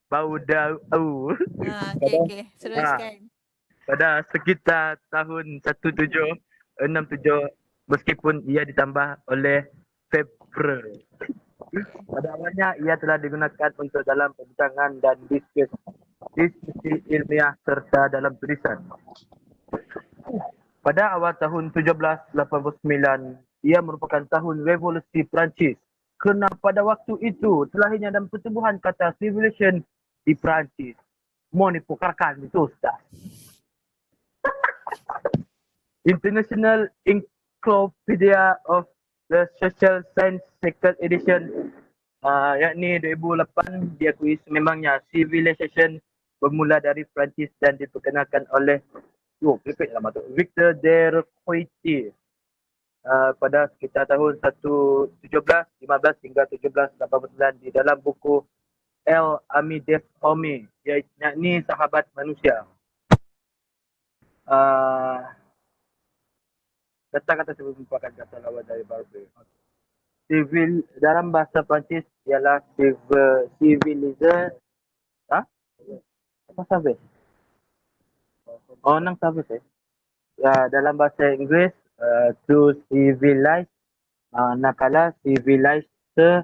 Badau. Okey, teruskan. Pada sekitar tahun 1767 meskipun ia ditambah oleh Fabre. Pada awalnya ia telah digunakan untuk dalam perbincangan dan diskusi ilmiah serta dalam tulisan. Pada awal tahun 1789, ia merupakan tahun revolusi Perancis kerana pada waktu itu telah hilang pertumbuhan kata civilization di Perancis. Mohon dipukarkan itu, Ustaz. International Encyclopedia of the Social Science Second Edition yakni 2008 diakui sememangnya civilization bermula dari Perancis dan diperkenalkan oleh Victor Derquity pada sekitar tahun 1715 hingga 1789 di dalam buku El Ami des Hommes, yakni Sahabat Manusia. Kata-kata tersebut merupakan kata lawan dari Barbe. Civil dalam bahasa Perancis ialah civilizer. Apa service? Nang service dalam bahasa Inggeris to civilize, nakala civilizer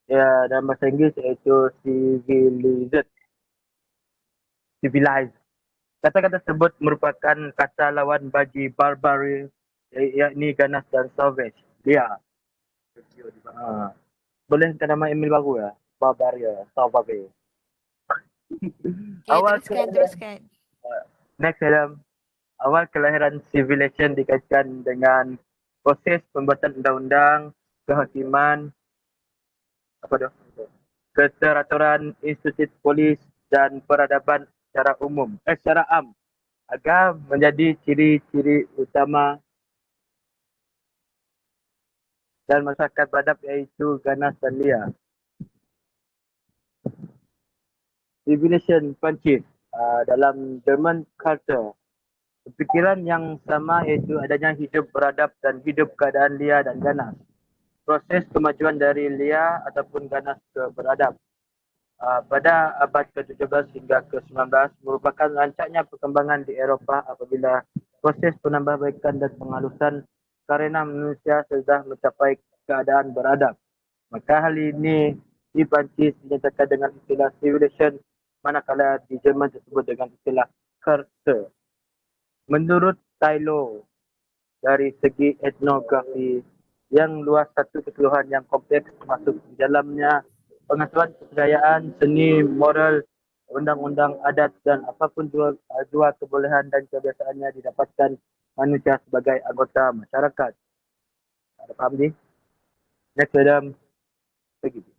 dalam bahasa Inggeris iaitu civilized. Kata-kata tersebut merupakan kata lawan bagi barbarian, yakni ganas dan savage. Boleh kita nama email baru ya? Barbarian, savage. Okay, teruskan. Next, Adam. Awal kelahiran civilization dikaitkan dengan proses pembuatan undang-undang, kehakiman, keteraturan institusi polis dan peradaban secara umum, secara am, agar menjadi ciri-ciri utama dan masyarakat beradab iaitu ganas dan liar. Civilization Perancis dalam German culture, pikiran yang sama iaitu adanya hidup beradab dan hidup keadaan liar dan ganas. Proses kemajuan dari liar ataupun ganas ke beradab. pada abad ke-17 hingga ke-19 merupakan rancaknya perkembangan di Eropah apabila proses penambahbaikan dan penghalusan karena manusia sudah mencapai keadaan beradab. Maka hal ini di Perancis dinyatakan dengan istilah civilization, manakala di Jerman disebut dengan istilah Kultur. Menurut Taylor, dari segi etnografi yang luas satu keseluruhan yang kompleks termasuk di dalamnya pengetahuan kebudayaan, seni, moral, undang-undang adat dan apapun dua kebolehan dan kebiasaannya didapatkan manusia sebagai anggota masyarakat. Ada faham ni? Next, Madam. Begitu.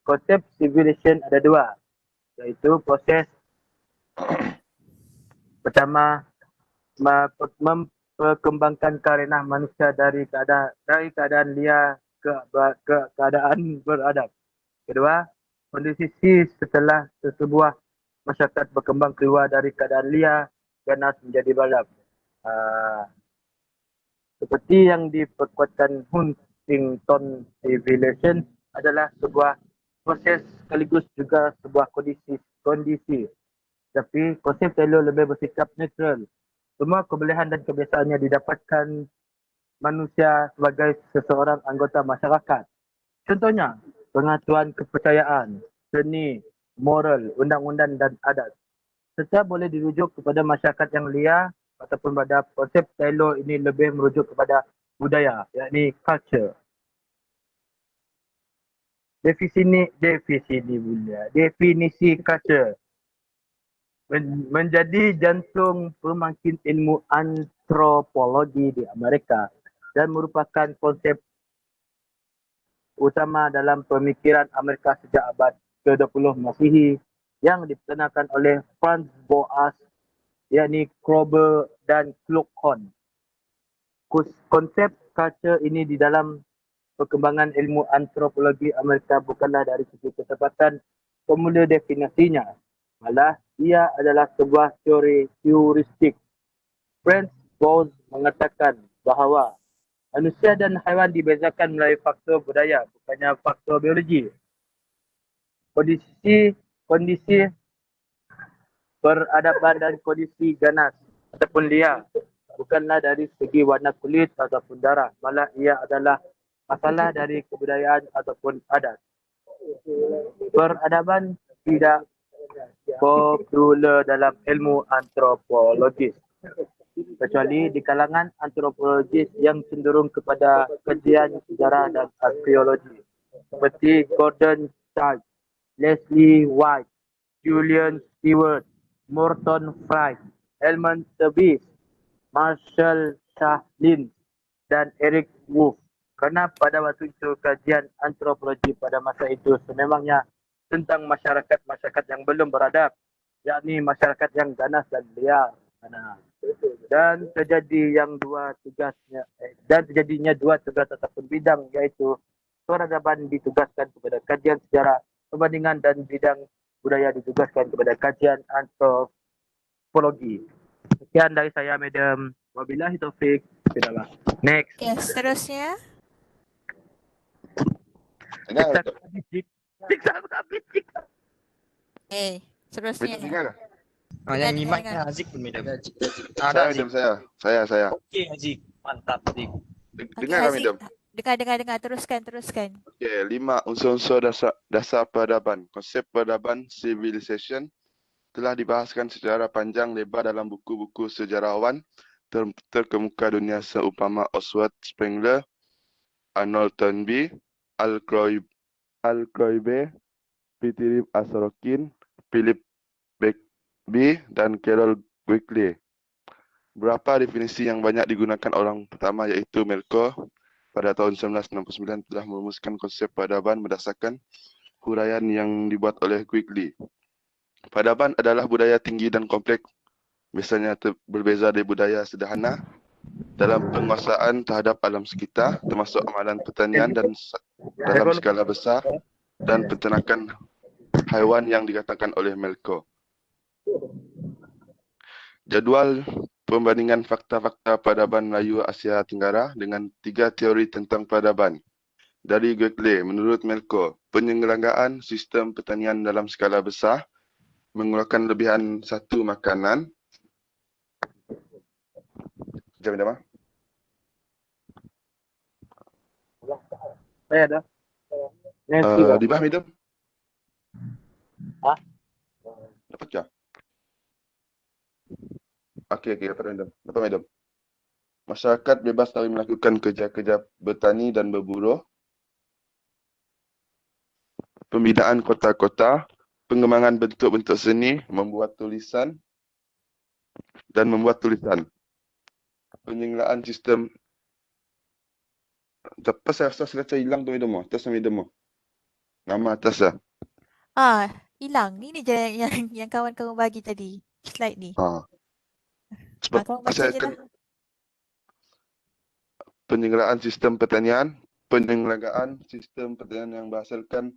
Konsep civilization ada dua, iaitu proses pertama memperkembangkan karenah manusia dari keadaan liar ke keadaan beradab. Kedua, kondisi setelah sebuah masyarakat berkembang keluar dari keadaan liar ganas menjadi beradab. Seperti yang diperkuatkan Huntington Civilization adalah sebuah proses sekaligus juga sebuah kondisi. Tapi konsep Taylor lebih bersikap netral. Semua kebolehan dan kebiasaannya didapatkan manusia sebagai seseorang anggota masyarakat. Contohnya, pengetahuan kepercayaan, seni, moral, undang-undang dan adat. Serta boleh dirujuk kepada masyarakat yang liar ataupun pada konsep Taylor ini lebih merujuk kepada budaya, yakni culture. Definisi culture menjadi jantung pemangkin ilmu antropologi di Amerika dan merupakan konsep utama dalam pemikiran Amerika sejak abad ke-20 Masihi yang diperkenalkan oleh Franz Boas, yakni Kroeber dan Kluckhohn. Konsep culture ini di dalam perkembangan ilmu antropologi Amerika bukanlah dari segi ketepatan formula definisinya. Malah, ia adalah sebuah teori heuristik. Franz Boas mengatakan bahawa manusia dan haiwan dibezakan melalui faktor budaya, bukannya faktor biologi. Kondisi peradaban dan kondisi ganas ataupun liar bukanlah dari segi warna kulit ataupun darah. Malah ia adalah masalah dari kebudayaan ataupun adat. Peradaban tidak popular dalam ilmu antropologis, kecuali di kalangan antropologis yang cenderung kepada kajian sejarah dan arkeologi, seperti Gordon Childs, Leslie White, Julian Stewart, Morton Fry, Elman Service, Marshall Shahlin dan Eric Wolf. Kerana pada waktu itu kajian antropologi pada masa itu sememangnya tentang masyarakat yang belum beradab, yakni masyarakat yang ganas dan liar. Dan terjadinya dua tugas ataupun bidang, iaitu peradaban ditugaskan kepada kajian sejarah perbandingan dan bidang budaya ditugaskan kepada kajian antropologi. Sekian dari saya, Madam. Wabillahi taufik. Next. Yes, seterusnya. Seterusnya. Yang mimaknya Haziq pun, Madam. Saya. Okey, Haziq. Mantap, Haziq. Dengar kami, Madam. Dengar. Teruskan. Okey, 5 unsur-unsur dasar peradaban. Konsep peradaban civilization telah dibahaskan secara panjang lebar dalam buku-buku sejarawan terkemuka dunia seumpama Oswald Spengler, Arnold Toynbee, Al Croibe, Philip A. Sorokin, Philip Begbie dan Carol Quigley. Beberapa definisi yang banyak digunakan orang pertama iaitu Melchior pada tahun 1969 telah merumuskan konsep peradaban berdasarkan huraian yang dibuat oleh Quigley. Peradaban adalah budaya tinggi dan kompleks, biasanya berbeza dari budaya sederhana dalam penguasaan terhadap alam sekitar, termasuk amalan pertanian dan dalam skala besar dan peternakan haiwan yang dikatakan oleh Melchior. Jadual pembandingan fakta-fakta peradaban Melayu Asia Tenggara dengan 3 teori tentang peradaban. Dari Quigley, menurut Melchior, penyelenggaraan sistem pertanian dalam skala besar, mengeluarkan lebihan satu makanan. Jom dah, Saya ada. Nancy di bawah midam. Dapat ke? Okey, dapat midam. Dapat midam. Masyarakat bebas dalam melakukan kerja-kerja bertani dan berburu. Pembinaan kota-kota, pengembangan bentuk-bentuk seni, membuat tulisan dan membuat tulisan. Penyelenggaraan sistem. Tapi saya rasa saya hilang tu midam. Atas midam. Nama atas dah. Hilang. Ini je yang kawan-kawan bagi tadi. Slide ni. Sebab Kawan baca saya je lah. akan penyelenggaraan sistem pertanian, penyelenggaraan sistem pertanian yang berhasilkan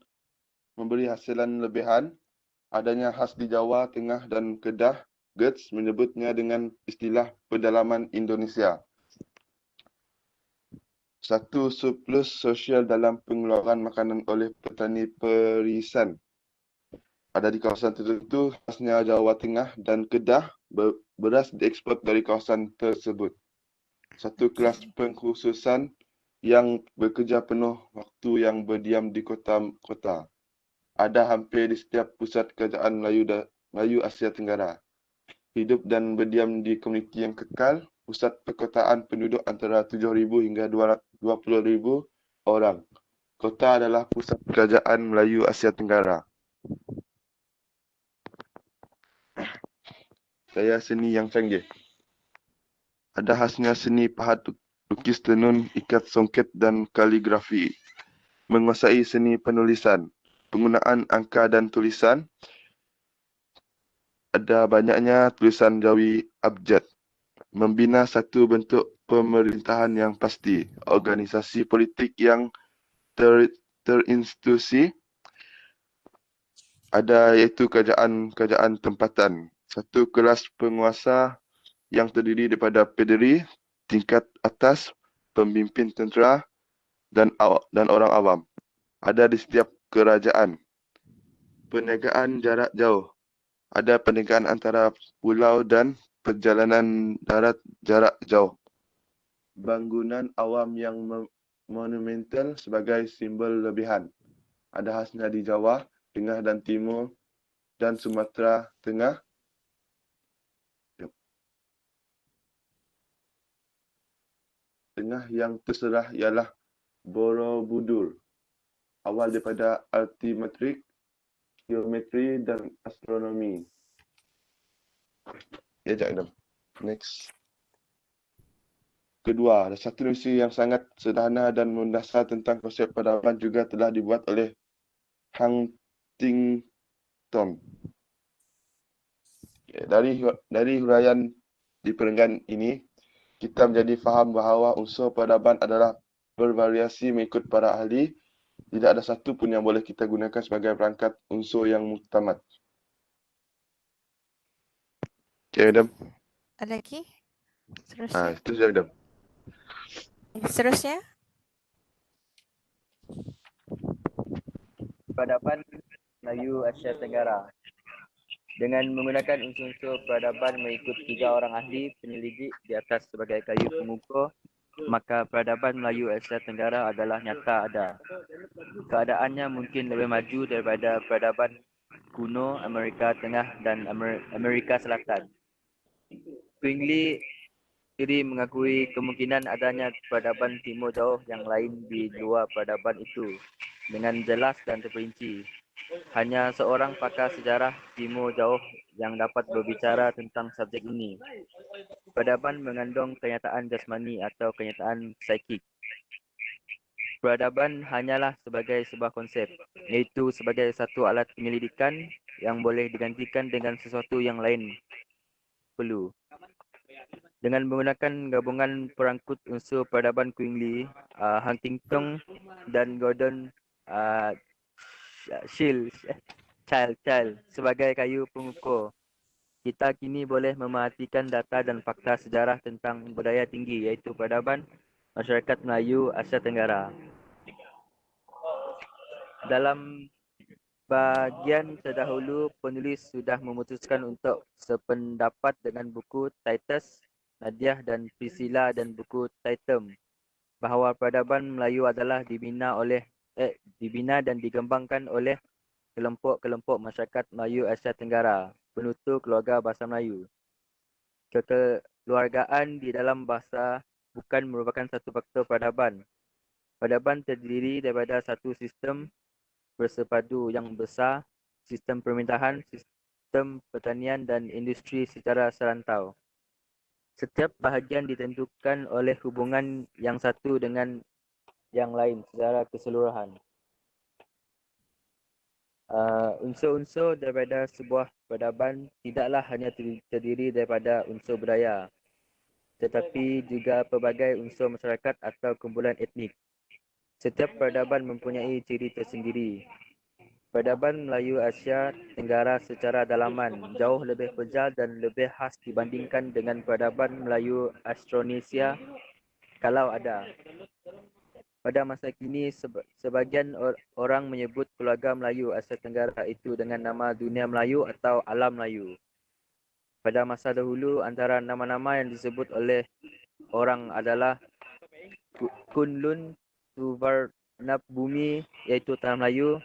memberi hasilan lebihan, adanya khas di Jawa Tengah dan Kedah, Gertz menyebutnya dengan istilah pedalaman Indonesia. Satu, surplus sosial dalam pengeluaran makanan oleh petani perisan. Ada di kawasan tertentu, khasnya Jawa Tengah dan Kedah, beras diekspor dari kawasan tersebut. Satu, kelas pengkhususan yang bekerja penuh waktu yang berdiam di kota-kota. Ada hampir di setiap pusat kerajaan Melayu Asia Tenggara. Hidup dan berdiam di komuniti yang kekal, pusat perkotaan penduduk antara 7,000 hingga 20,000 orang. Kota adalah pusat kerajaan Melayu Asia Tenggara. Gaya seni yang canggih. Ada khasnya seni pahat, lukis tenun, ikat songket dan kaligrafi. Menguasai seni penulisan, penggunaan angka dan tulisan. Ada banyaknya tulisan Jawi abjad. Membina satu bentuk pemerintahan yang pasti, organisasi politik yang terinstitusi. Ada iaitu kerajaan tempatan. Satu kelas penguasa yang terdiri daripada pederi, tingkat atas, pemimpin tentera dan orang awam. Ada di setiap kerajaan. Perniagaan jarak jauh. Ada perniagaan antara pulau dan perjalanan darat jarak jauh. Bangunan awam yang monumental sebagai simbol lebihan. Ada khasnya di Jawa, Tengah dan Timur dan Sumatera Tengah. Tengah yang terserah ialah Borobudur. Awal daripada altimetrik, geometri dan astronomi. Ya, jangan. Next. Kedua, ada satu nulis yang sangat sederhana dan mendasar tentang konsep peradaban juga telah dibuat oleh Huntington. Dari huraian di perenggan ini, kita menjadi faham bahawa unsur peradaban adalah bervariasi mengikut para ahli. Tidak ada satu pun yang boleh kita gunakan sebagai perangkat unsur yang muktamad. Okay, Adam. Ada lagi? Seterusnya. Itu je, Adam. Seterusnya. Peradaban Melayu Asia Tenggara. Dengan menggunakan unsur-unsur peradaban mengikut 3 orang ahli penyelidik di atas sebagai kayu pengukur, maka peradaban Melayu Asia Tenggara adalah nyata ada. Keadaannya mungkin lebih maju daripada peradaban kuno Amerika Tengah dan Amerika Selatan. Quingley sendiri mengakui kemungkinan adanya peradaban Timur Jauh yang lain di luar peradaban itu dengan jelas dan terperinci. Hanya seorang pakar sejarah Timur Jauh yang dapat berbicara tentang subjek ini. Peradaban mengandung kenyataan jasmani atau kenyataan psikik. Peradaban hanyalah sebagai sebuah konsep, iaitu sebagai satu alat penyelidikan yang boleh digantikan dengan sesuatu yang lain perlu. Dengan menggunakan gabungan perangkut unsur peradaban Quingley, Huntington dan Gordon Child sebagai kayu pengukur, kita kini boleh memerhatikan data dan fakta sejarah tentang budaya tinggi iaitu peradaban masyarakat Melayu Asia Tenggara. Dalam bahagian terdahulu, penulis sudah memutuskan untuk sependapat dengan buku Titus, Nadiah dan Priscilla dan buku Titum bahawa peradaban Melayu adalah dibina dan dikembangkan oleh kelompok-kelompok masyarakat Melayu Asia Tenggara, penutur keluarga bahasa Melayu. Kekeluargaan di dalam bahasa bukan merupakan satu faktor peradaban. Peradaban terdiri daripada satu sistem bersepadu yang besar, sistem pemerintahan, sistem pertanian dan industri secara serantau. Setiap bahagian ditentukan oleh hubungan yang satu dengan yang lain secara keseluruhan. Unsur-unsur daripada sebuah peradaban tidaklah hanya terdiri daripada unsur budaya, tetapi juga pelbagai unsur masyarakat atau kumpulan etnik. Setiap peradaban mempunyai ciri tersendiri. Peradaban Melayu Asia Tenggara secara dalaman jauh lebih pejal dan lebih khas dibandingkan dengan peradaban Melayu Austronesia kalau ada. Pada masa kini, sebagian orang menyebut keluarga Melayu Asia Tenggara itu dengan nama Dunia Melayu atau Alam Melayu. Pada masa dahulu, antara nama-nama yang disebut oleh orang adalah Kunlun Suvarnab Bumi iaitu Tanah Melayu,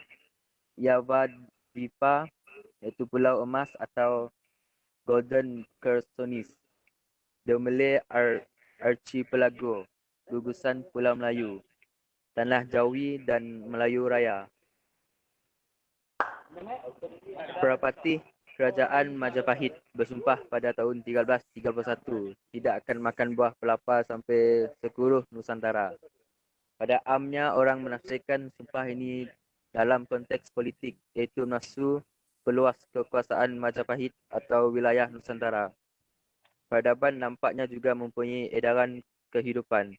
Yavadipa iaitu Pulau Emas atau Golden Kersonis, The Malay Archipelago, gugusan Pulau Melayu, Tanah Jawi dan Melayu Raya. Perapatih Kerajaan Majapahit bersumpah pada tahun 1331 tidak akan makan buah pelapa sampai seluruh Nusantara. Pada amnya, orang menafsirkan sumpah ini dalam konteks politik, iaitu nafsu peluas kekuasaan Majapahit atau wilayah Nusantara. Peradaban nampaknya juga mempunyai edaran kehidupan.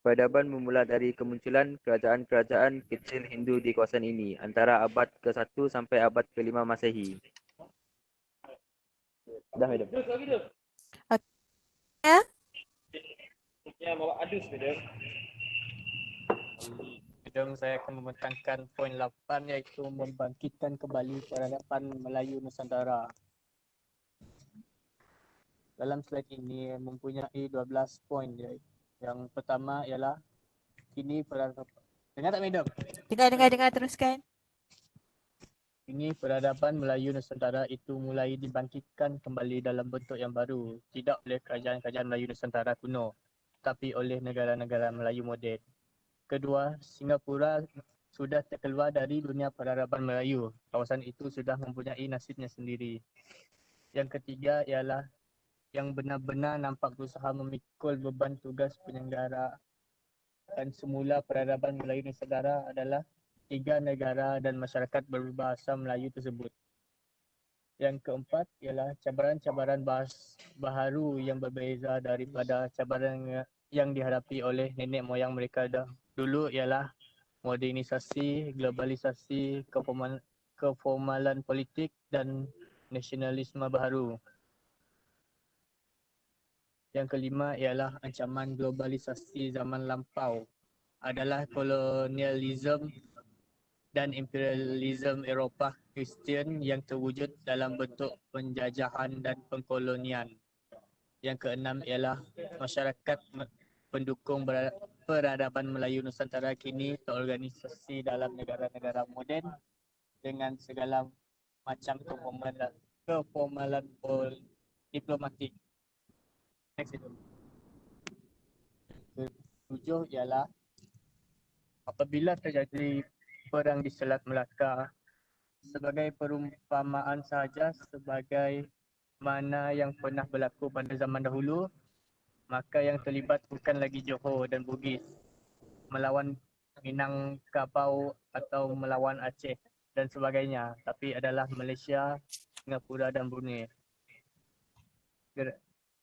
Peradaban bermula dari kemunculan kerajaan-kerajaan kecil Hindu di kawasan ini antara abad ke-1 sampai abad ke-5 Masehi. Dah, madam. Ya? Ya, bawa adus, madam. Kedung saya akan membentangkan poin 8 iaitu membangkitkan kembali peradaban Melayu Nusantara. Dalam slide ini mempunyai 12 poin. Yang pertama ialah kini peradaban. Dengar tak, madam? Dengar, teruskan. Kini peradaban Melayu Nusantara itu mulai dibangkitkan kembali dalam bentuk yang baru, tidak oleh kerajaan-kerajaan Melayu Nusantara kuno, tapi oleh negara-negara Melayu moden. Kedua, Singapura sudah terkeluar dari dunia peradaban Melayu. Kawasan itu sudah mempunyai nasibnya sendiri. Yang ketiga ialah yang benar-benar nampak berusaha memikul beban tugas penyelenggara dan semula peradaban Melayu Nusantara adalah 3 negara dan masyarakat berbahasa Melayu tersebut. Yang keempat ialah cabaran-cabaran baharu yang berbeza daripada cabaran yang dihadapi oleh nenek moyang mereka dulu ialah modernisasi, globalisasi, keformalan politik dan nasionalisme baharu. Yang kelima ialah ancaman globalisasi zaman lampau adalah kolonialisme dan imperialisme Eropah Kristian yang terwujud dalam bentuk penjajahan dan pengkolonian. Yang keenam ialah masyarakat pendukung peradaban Melayu Nusantara kini terorganisasi dalam negara-negara moden dengan segala macam keformalan diplomatik. Next itu. Ketujuh ialah apabila terjadi perang di Selat Melaka, sebagai perumpamaan sahaja sebagai mana yang pernah berlaku pada zaman dahulu, maka yang terlibat bukan lagi Johor dan Bugis melawan Minangkabau atau melawan Aceh dan sebagainya, tapi adalah Malaysia, Singapura dan Brunei.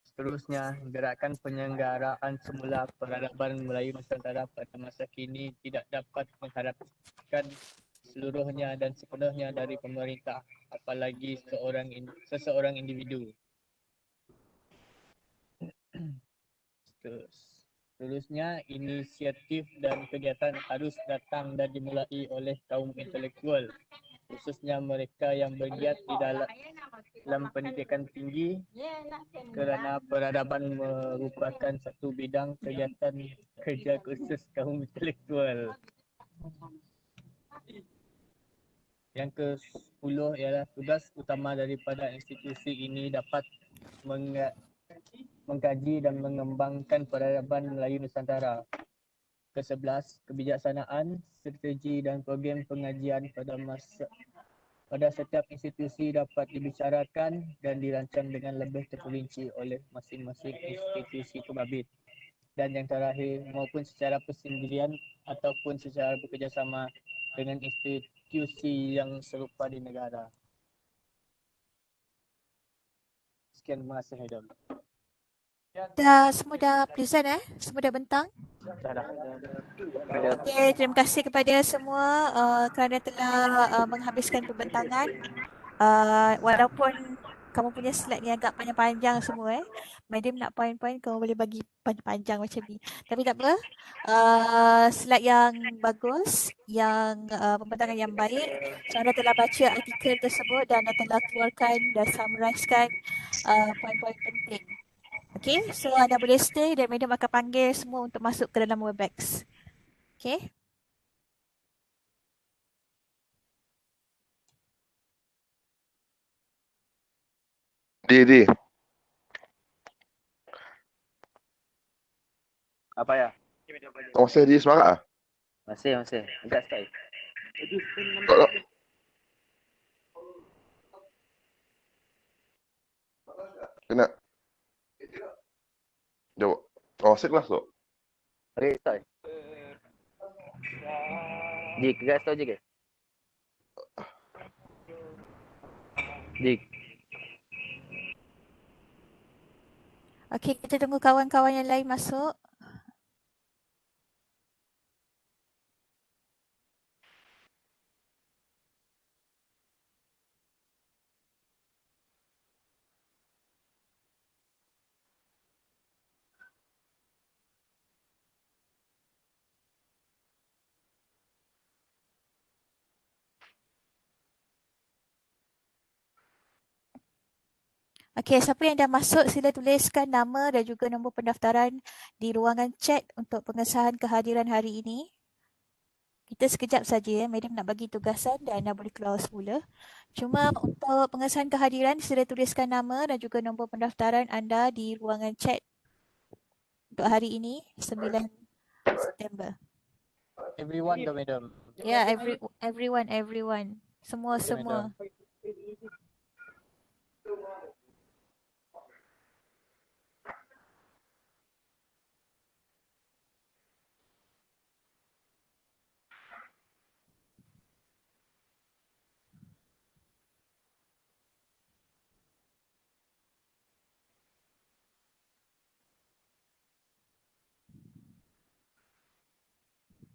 Seterusnya, gerakan penyelenggaraan semula peradaban Melayu Nusantara pada masa kini tidak dapat mengharapkan seluruhnya dan sepenuhnya dari pemerintah, apalagi seseorang individu. Seterusnya, inisiatif dan kegiatan harus datang dan dimulai oleh kaum intelektual, khususnya mereka yang bergiat di dalam pendidikan tinggi, kerana peradaban merupakan satu bidang kegiatan kerja khusus kaum intelektual. Yang ke-10 ialah tugas utama daripada institusi ini dapat mengkaji dan mengembangkan peradaban Melayu Nusantara. Ke-11, kebijaksanaan, strategi dan program pengajian pada setiap institusi dapat dibicarakan dan dirancang dengan lebih terperinci oleh masing-masing institusi pembabit. Dan yang terakhir, maupun secara persendirian ataupun secara bekerjasama dengan institusi yang serupa di negara. Sekian, terima kasih Haidam. Semua dah present Semua dah bentang? Okey, terima kasih kepada semua kerana telah menghabiskan pembentangan. Walaupun kamu punya slide ni agak panjang-panjang semua Madam nak point-point kamu boleh bagi panjang-panjang macam ni. Tapi tak apa. Slide yang bagus, yang pembentangan yang baik. So anda telah baca artikel tersebut dan anda telah keluarkan dan summarizekan poin-poin penting. Okay, so anda boleh stay dan Madam akan panggil semua untuk masuk ke dalam Webex. Okay. Di. Apa ya? Masih di semangat ah? Masih. Agak stay. Kena. Jawab. Masih kelas tu? Okey, stay. Jik, agak stay je ke? Jik. Okay, kita tunggu kawan-kawan yang lain masuk. Okey, siapa yang dah masuk sila tuliskan nama dan juga nombor pendaftaran di ruangan chat untuk pengesahan kehadiran hari ini. Kita sekejap saja Madam nak bagi tugasan dan anda boleh keluar semula. Cuma untuk pengesahan kehadiran sila tuliskan nama dan juga nombor pendaftaran anda di ruangan chat untuk hari ini 9 September. Everyone tu Madam. Ya, everyone. Semua.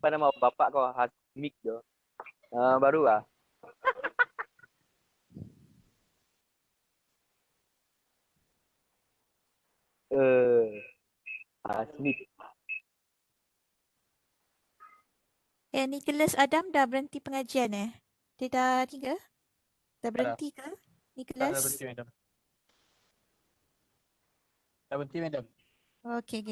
Apa nama bapak kau? Hasmik tu. Baru ah. Hasmik. Nicholas Adam dah berhenti pengajian Dia dah ni ke? Dah berhenti ke? Tak Nicholas? dah berhenti Madam. Dah berhenti Madam. Okey.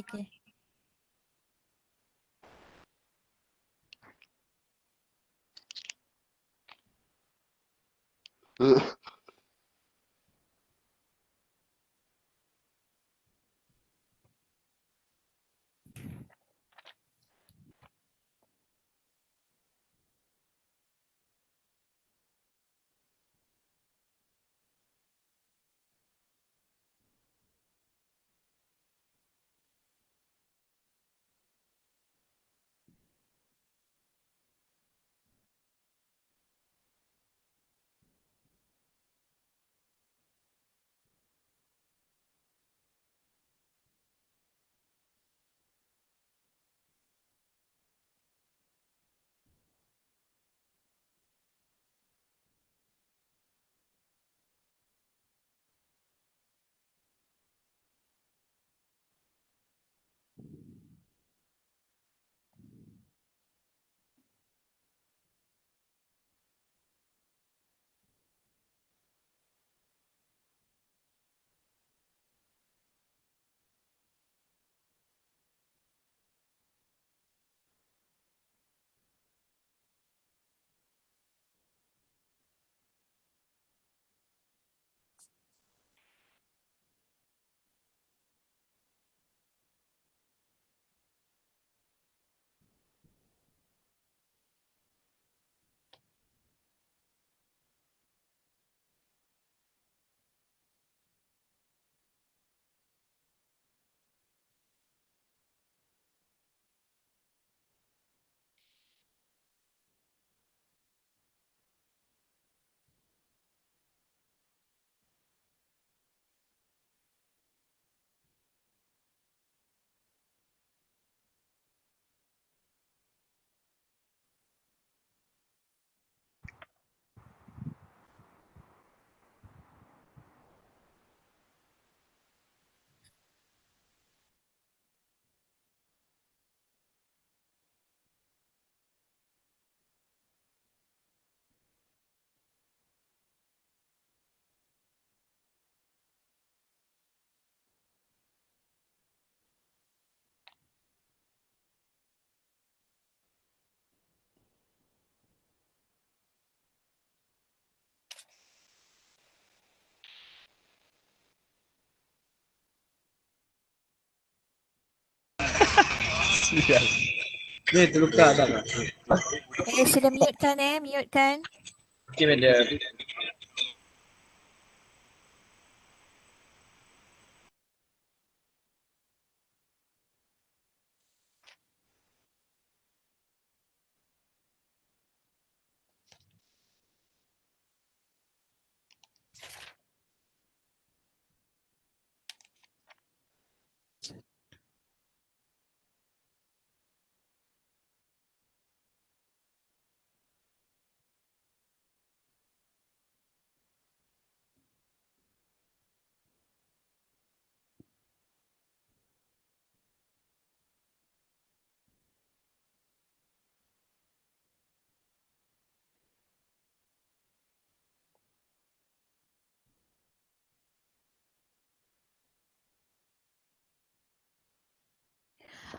Sial. Ni terluka tak? Sila mute kan mute kan. Okey, madam.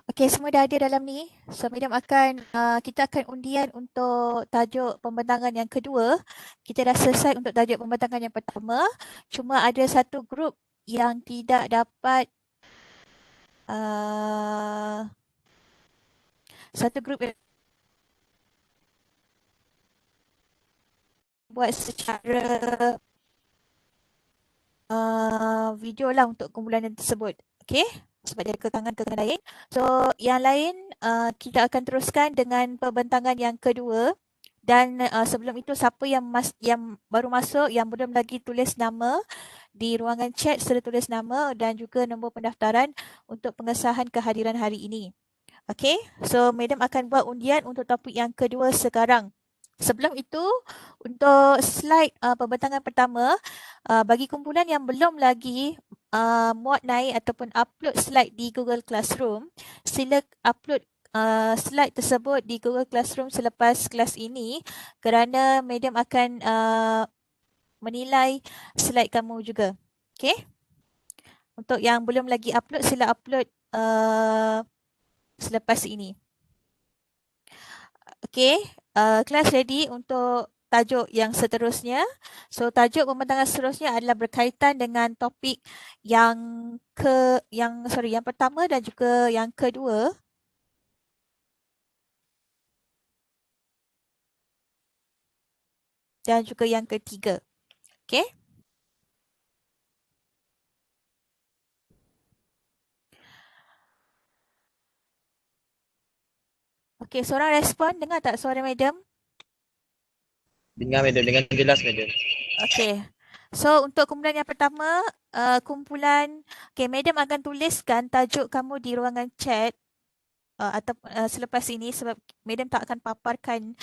Okey, semua dah ada dalam ni. So, Madam akan, kita akan undian untuk tajuk pembentangan yang kedua. Kita dah selesai untuk tajuk pembentangan yang pertama. Cuma ada satu grup yang tidak dapat, satu grup yang buat secara video lah untuk kumpulan tersebut. Okey? Sebab dia kekangan-kekangan lain. So, yang lain kita akan teruskan dengan pembentangan yang kedua. Dan sebelum itu, siapa yang baru masuk, yang belum lagi tulis nama di ruangan chat, serta tulis nama dan juga nombor pendaftaran untuk pengesahan kehadiran hari ini. Okey? So, Madam akan buat undian untuk topik yang kedua sekarang. Sebelum itu, untuk slide pembentangan pertama, bagi kumpulan yang belum lagi muat naik ataupun upload slide di Google Classroom, sila upload slide tersebut di Google Classroom selepas kelas ini kerana Madam akan menilai slide kamu juga. Okey? Untuk yang belum lagi upload, sila upload selepas ini. Okey, kelas ready untuk tajuk yang seterusnya. So, tajuk pembentangan seterusnya adalah berkaitan dengan topik yang pertama dan juga yang kedua. Dan juga yang ketiga. Okey? Okey, seorang respon, dengar tak suara Madam? Dengar, madam. Dengan jelas, madam. Okey. So, untuk kumpulan yang pertama, Madam akan tuliskan tajuk kamu di ruangan chat atau selepas ini sebab Madam tak akan paparkan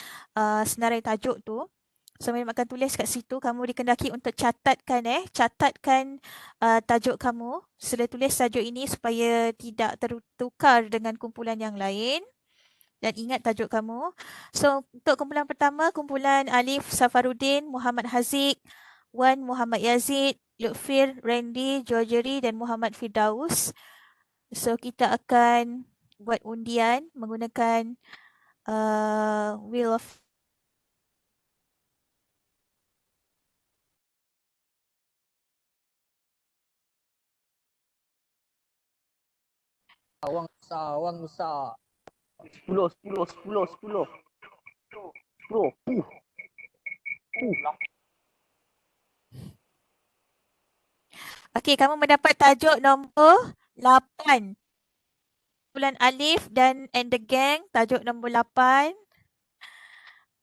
senarai tajuk tu. So, Madam akan tulis kat situ. Kamu dikendaki untuk catatkan tajuk kamu. Sila tulis tajuk ini supaya tidak tertukar dengan kumpulan yang lain. Dan ingat tajuk kamu. So, untuk kumpulan pertama, kumpulan Alif Safaruddin, Muhammad Haziq, Wan Muhammad Yazid, Lutfir, Randy, Georgery dan Muhammad Firdaus. So, kita akan buat undian menggunakan Wheel of Awang besar. 10. Okey, kamu mendapat tajuk nombor 8. Kumpulan Alif dan the Gang, tajuk nombor 8.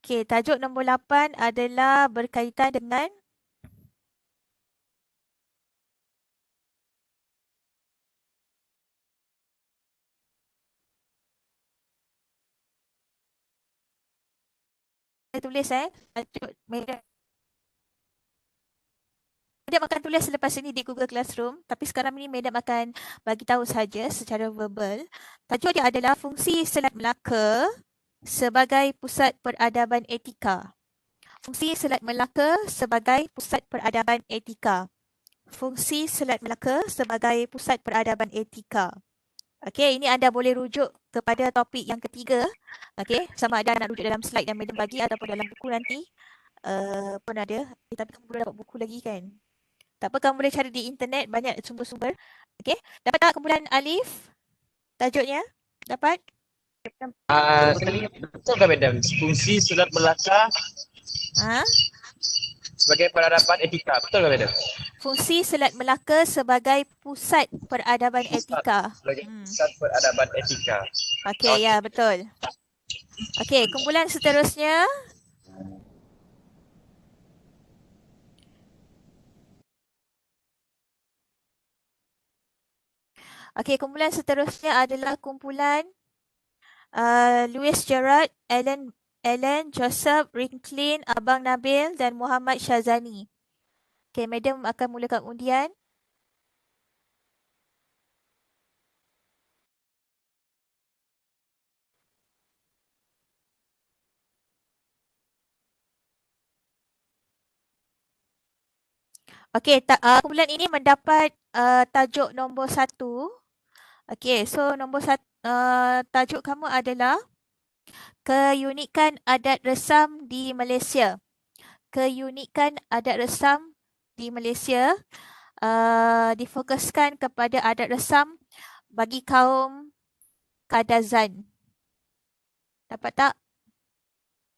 Okey, tajuk nombor 8 adalah berkaitan dengan tulis tajuk Madam akan tulis selepas ini di Google Classroom, tapi sekarang ini Madam akan bagi tahu saja secara verbal. Tajuk dia adalah fungsi Selat Melaka sebagai pusat peradaban etika. Fungsi Selat Melaka sebagai pusat peradaban etika. Fungsi Selat Melaka sebagai pusat peradaban etika. Okey, ini anda boleh rujuk kepada topik yang ketiga. Okey, sama ada nak rujuk dalam slide yang Madam bagi ataupun dalam buku nanti. Pun ada. Tapi kamu belum dapat buku lagi kan? Tak apa, kamu boleh cari di internet, banyak sumber-sumber. Okey, dapat tak kumpulan Alif? Tajuknya? Dapat? Betul ke madam? Fungsi Selat Melaka Ha? sebagai peradaban etika. Betul ke madam? Fungsi Selat Melaka sebagai pusat peradaban etika. Sebagai pusat peradaban etika. Okey, ya betul. Okey, kumpulan seterusnya. Okey, kumpulan seterusnya adalah kumpulan Louis Gerard, Ellen, Joseph, Rinklin, Abang Nabil dan Muhammad Syazani. Okey, madam akan mulakan undian. Okey, kumpulan ini mendapat tajuk nombor 1. Okey, so nombor 1, tajuk kamu adalah keunikan adat resam di Malaysia. Keunikan adat resam di Malaysia difokuskan kepada adat resam bagi kaum Kadazan. Dapat tak?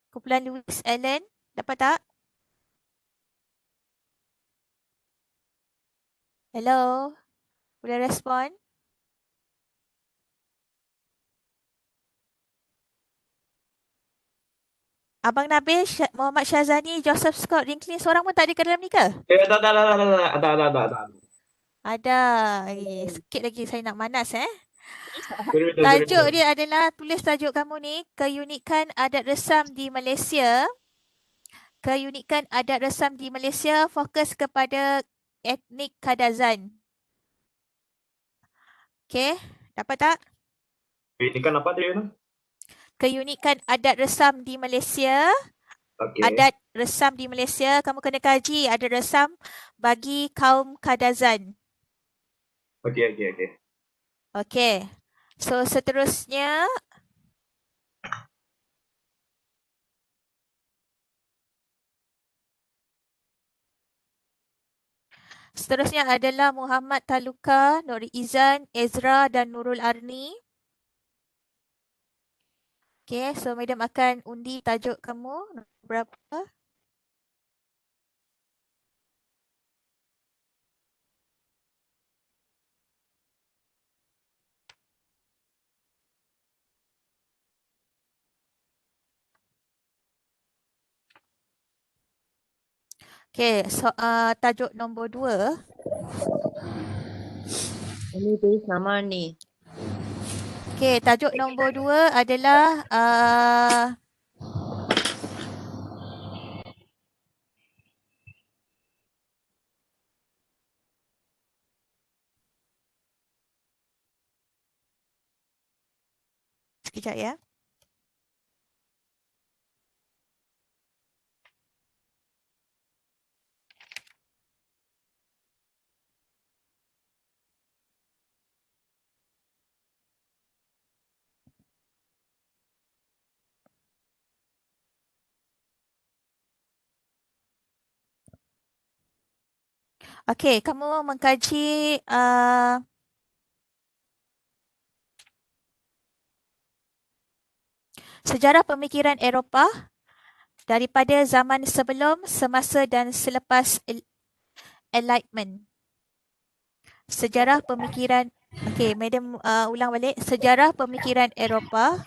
Kumpulan Louis Allen, dapat tak? Hello? Boleh respon? Abang Nabil, Muhammad Syazani, Joseph Scott, Rinklin, seorang pun tak ada ke dalam ni ke? Ada. Sikit lagi saya nak manas Tajuk dia adalah, tulis tajuk kamu ni, keunikan adat resam di Malaysia. Keunikan adat resam di Malaysia fokus kepada etnik Kadazan. Okey, dapat tak? Keunikan apa dia? Keunikan adat resam di Malaysia. Okey. Adat resam di Malaysia, kamu kena kaji adat resam bagi kaum Kadazan. Okey. Okey. So seterusnya adalah Muhammad Taluka, Nuri Izan, Ezra dan Nurul Arni. Okey, so madam akan undi tajuk kamu berapa? Okey, so tajuk nombor 2. Ini tulis nama ni. Okey, tajuk nombor 2 adalah sekejap ya. Okey, kamu mengkaji sejarah pemikiran Eropah daripada zaman sebelum, semasa dan selepas Enlightenment. Sejarah pemikiran, okey, madam ulang balik. Sejarah pemikiran Eropah.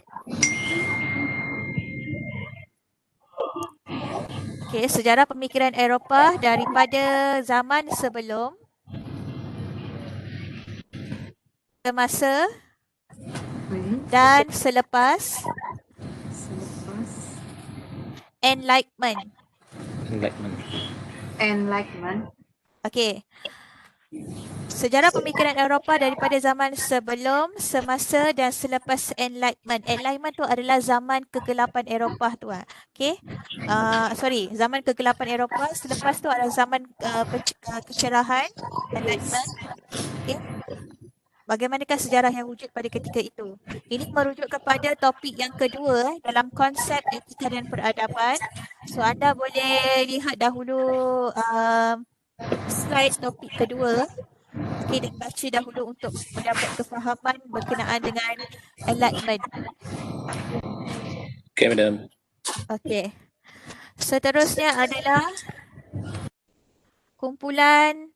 Okey, sejarah pemikiran Eropah daripada zaman sebelum, semasa dan selepas Enlightenment. Okey. Sejarah pemikiran Eropah daripada zaman sebelum, semasa dan selepas Enlightenment. Enlightenment tu adalah zaman kegelapan Eropah tu. Okey. Zaman kegelapan Eropah. Selepas tu adalah zaman kecerahan, Enlightenment. Okey. Bagaimanakah sejarah yang wujud pada ketika itu? Ini merujuk kepada topik yang kedua dalam konsep etika dan peradaban. So anda boleh lihat dahulu slide topik kedua. Okey, dan baca dahulu untuk mendapat kefahaman berkenaan dengan enlightenment. Okay, Madam. Okey. Seterusnya adalah kumpulan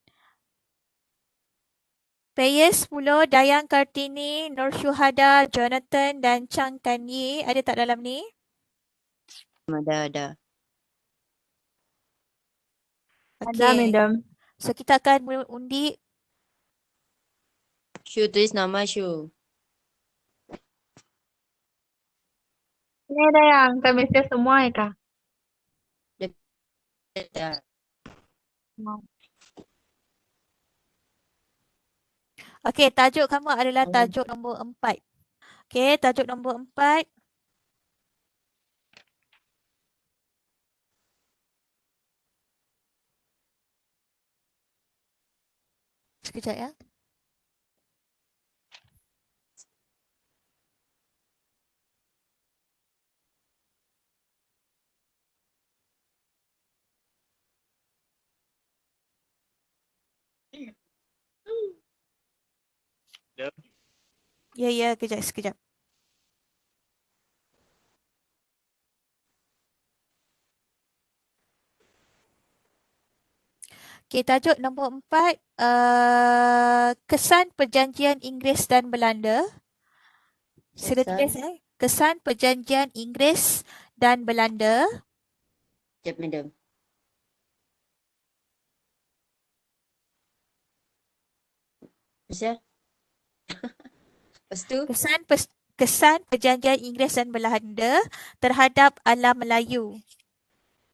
Peyes 10, Dayang Kartini, Nur Syuhada, Jonathan dan Chang Kan Yi. Ada tak dalam ni? Ada. Okey. Madam. So kita akan undi. Shu, tulis nama Shu. Ini ada yang kami share semua ya kak? Ada. Okey, tajuk kamu adalah tajuk nombor 4. Okey, tajuk nombor 4. Sekejap ya. Ya, sekejap. Okey, tajuk nombor 4, kesan perjanjian Inggeris dan Belanda. Sila tulis kesan perjanjian Inggeris dan Belanda. Sekejap, Madam. Bisa? Lepas tu? Kesan perjanjian Inggeris dan Belanda terhadap alam Melayu.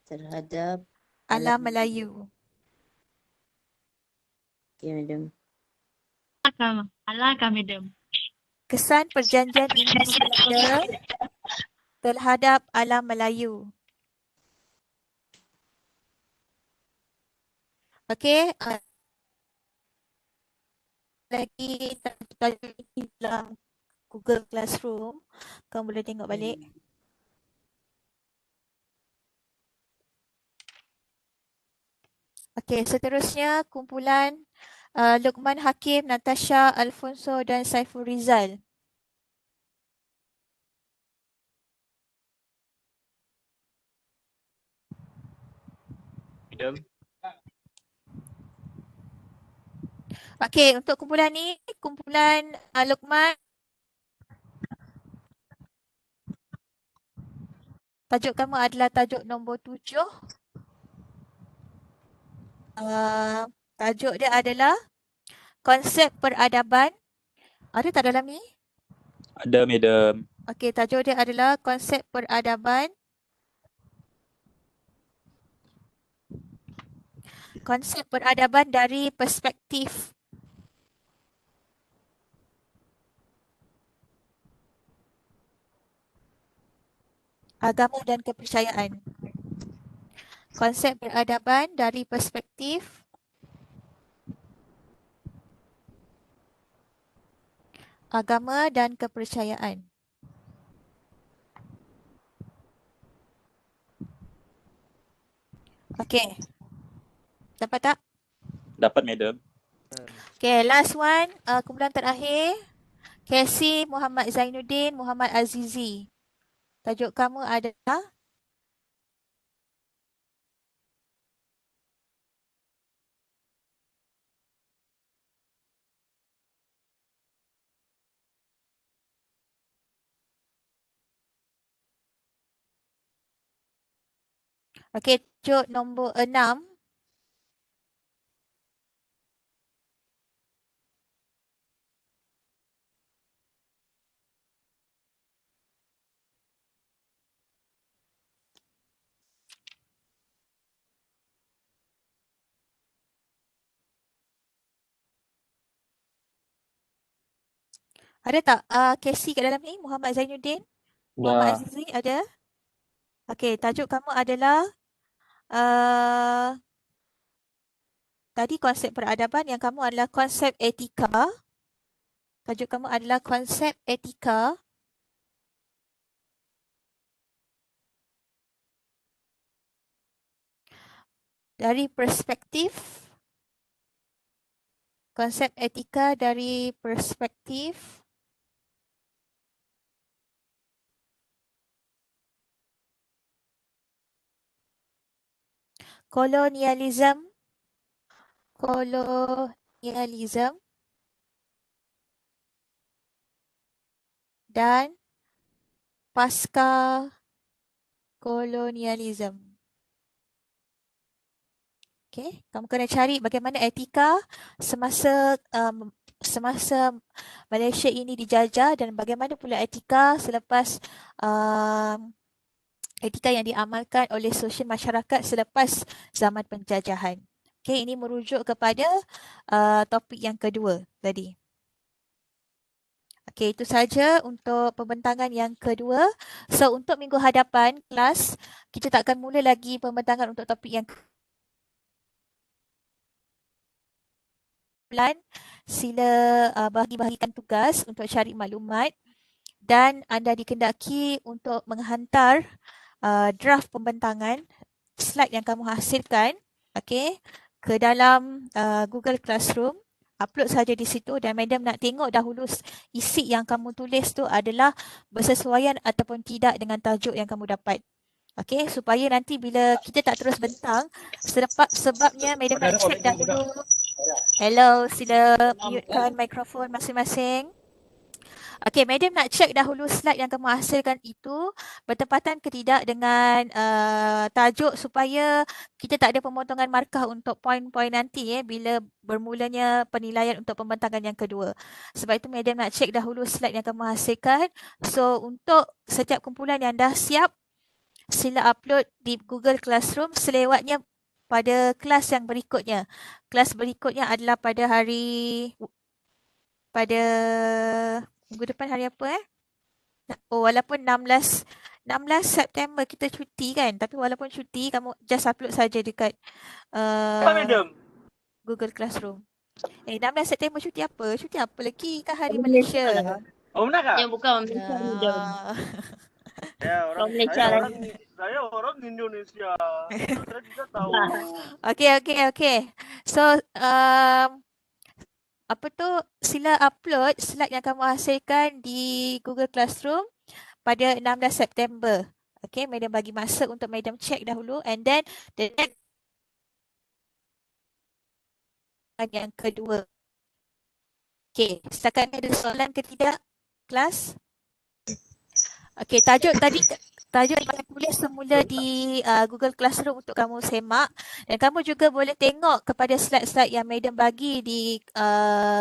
Terhadap alam Melayu. Okay, Madam. Alakah, Madam. Kesan perjanjian Inggeris Belanda terhadap alam Melayu. Okey, lagi tajuk ini dalam Google Classroom. Kamu boleh tengok balik. Okey, seterusnya kumpulan Luqman Hakim, Natasha, Alfonso dan Saiful Rizal. Madam. Okey, untuk kumpulan ni, kumpulan Luqman, tajuk kamu adalah tajuk nombor 7. Tajuk dia adalah konsep peradaban. Ada tak dalam ni? Ada, Madam. Okey, tajuk dia adalah konsep peradaban. Konsep peradaban dari perspektif agama dan kepercayaan. Konsep peradaban dari perspektif agama dan kepercayaan. Okey. Dapat tak? Dapat, Madam. Okay, last one, kumpulan terakhir. Casey, Muhammad Zainuddin, Muhammad Azizi. Tajuk kamu adalah okey, tajuk nombor 6. Ada tak Casey kat dalam ni? Muhammad Zainuddin? Muhammad Azizi ada? Okey, tajuk kamu adalah tadi konsep peradaban, yang kamu adalah konsep etika. Tajuk kamu adalah konsep etika. Dari perspektif Konsep etika dari perspektif kolonialisme dan pasca kolonialisme. Okay, kamu kena cari bagaimana etika semasa Malaysia ini dijajah dan bagaimana pula etika selepas etika yang diamalkan oleh sosial masyarakat selepas zaman penjajahan. Okay, ini merujuk kepada topik yang kedua tadi. Okay, itu saja untuk pembentangan yang kedua. So, untuk minggu hadapan kelas, kita tak akan mula lagi pembentangan untuk topik yang plan. Sila bahagi-bahagikan tugas untuk cari maklumat dan anda dikendaki untuk menghantar draft pembentangan slide yang kamu hasilkan, okay, ke dalam Google Classroom. Upload saja di situ dan madam nak tengok dahulu isi yang kamu tulis tu adalah bersesuaian ataupun tidak dengan tajuk yang kamu dapat. Okay, supaya nanti bila kita tak terus bentang, sebabnya madam nak check dahulu. Hello, sila mutekan mikrofon masing-masing. Okay, madam nak check dahulu slide yang kamu hasilkan itu bertepatan ke tidak dengan tajuk supaya kita tak ada pemotongan markah untuk poin-poin nanti bila bermulanya penilaian untuk pembentangan yang kedua. Sebab itu madam nak check dahulu slide yang kamu hasilkan. So, untuk setiap kumpulan yang dah siap, sila upload di Google Classroom selewatnya pada kelas yang berikutnya. Kelas berikutnya adalah pada minggu depan hari apa Oh, walaupun 16 September kita cuti kan. Tapi walaupun cuti, kamu just upload saja dekat Google Classroom. 16 September cuti apa? Cuti apa lagi? Kan hari Malaysia. Oh, benar kah? Yang bukan orang Malaysia ni dia. Saya orang Indonesia. Saya tidak tahu. Okay. So, sila upload slide yang kamu hasilkan di Google Classroom pada 16 September. Okay, madam bagi masa untuk madam check dahulu and then the next yang kedua. Okay, setakat ni ada soalan ke tidak, kelas? Okay, tajuk yang saya tulis semula di Google Classroom untuk kamu semak dan kamu juga boleh tengok kepada slide-slide yang madam bagi di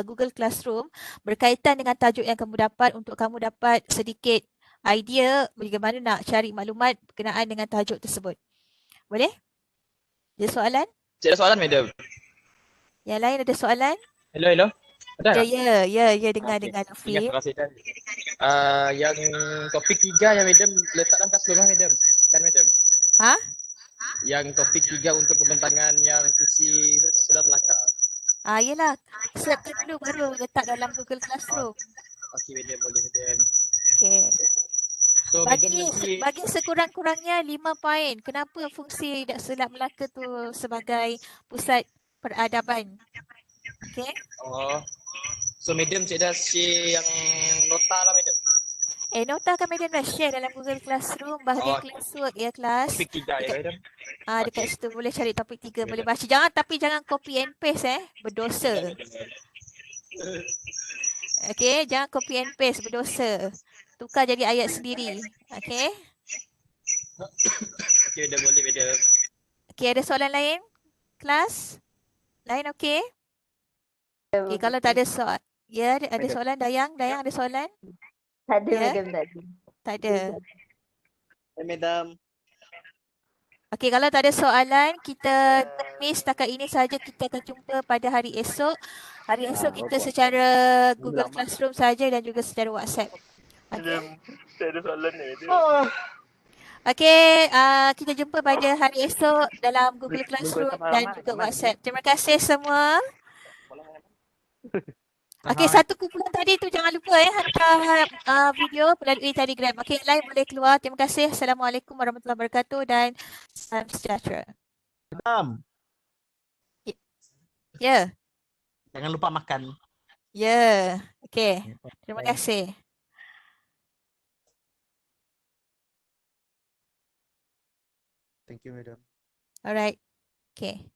Google Classroom berkaitan dengan tajuk yang kamu dapat untuk kamu dapat sedikit idea bagaimana nak cari maklumat berkenaan dengan tajuk tersebut. Boleh? Ada soalan? Ada soalan, madam? Yang lain ada soalan? Hello. Ada? Ya, dengar Nofi. Terima kasih. Yang topik 3 yang madam letak dalam kelas rumah, madam. Kan, madam? Ha? Yang topik 3 untuk pembentangan yang kursi sudah melakar. Yelah. Siapkan dulu baru letak dalam Google Classroom. Okey, madam. Boleh, madam. Okey. So, bagi sekurang-kurangnya 5 poin. Kenapa fungsi Selat Melaka tu sebagai pusat peradaban? Okey. So, madam cik dah share yang nota lah, madam. Nota kan madam dah share dalam Google Classroom bahagian classwork ya, kelas. Topik 3 ya, madam. Dekat situ boleh cari topik 3, boleh baca. Tapi jangan copy and paste berdosa. Okey, jangan copy and paste, berdosa. Tukar jadi ayat sendiri. Okey. Okey, dah boleh, madam. Okey, ada soalan lain? Kelas? Lain okey? Okey, kalau tak ada soalan. Ya, ada soalan Dayang? Dayang ada soalan? Tak ada, madam, tak ada. Tak ada. Madam. Okey, kalau tak ada soalan, kita setakat ini saja. Kita akan jumpa pada hari esok. Hari esok kita secara Google Classroom saja dan juga secara WhatsApp. Madam, tak ada soalan ni. Okey, kita jumpa pada hari esok dalam Google Classroom dan juga WhatsApp. Terima kasih semua. Okey, satu kumpulan tadi tu jangan lupa hantar video melalui Telegram. Okey, lain boleh keluar. Terima kasih. Assalamualaikum warahmatullahi wabarakatuh dan salam sejahtera. Madam. Ya. Jangan lupa makan. Ya. Okey. Terima kasih. Thank you, Madam. Alright. Okay.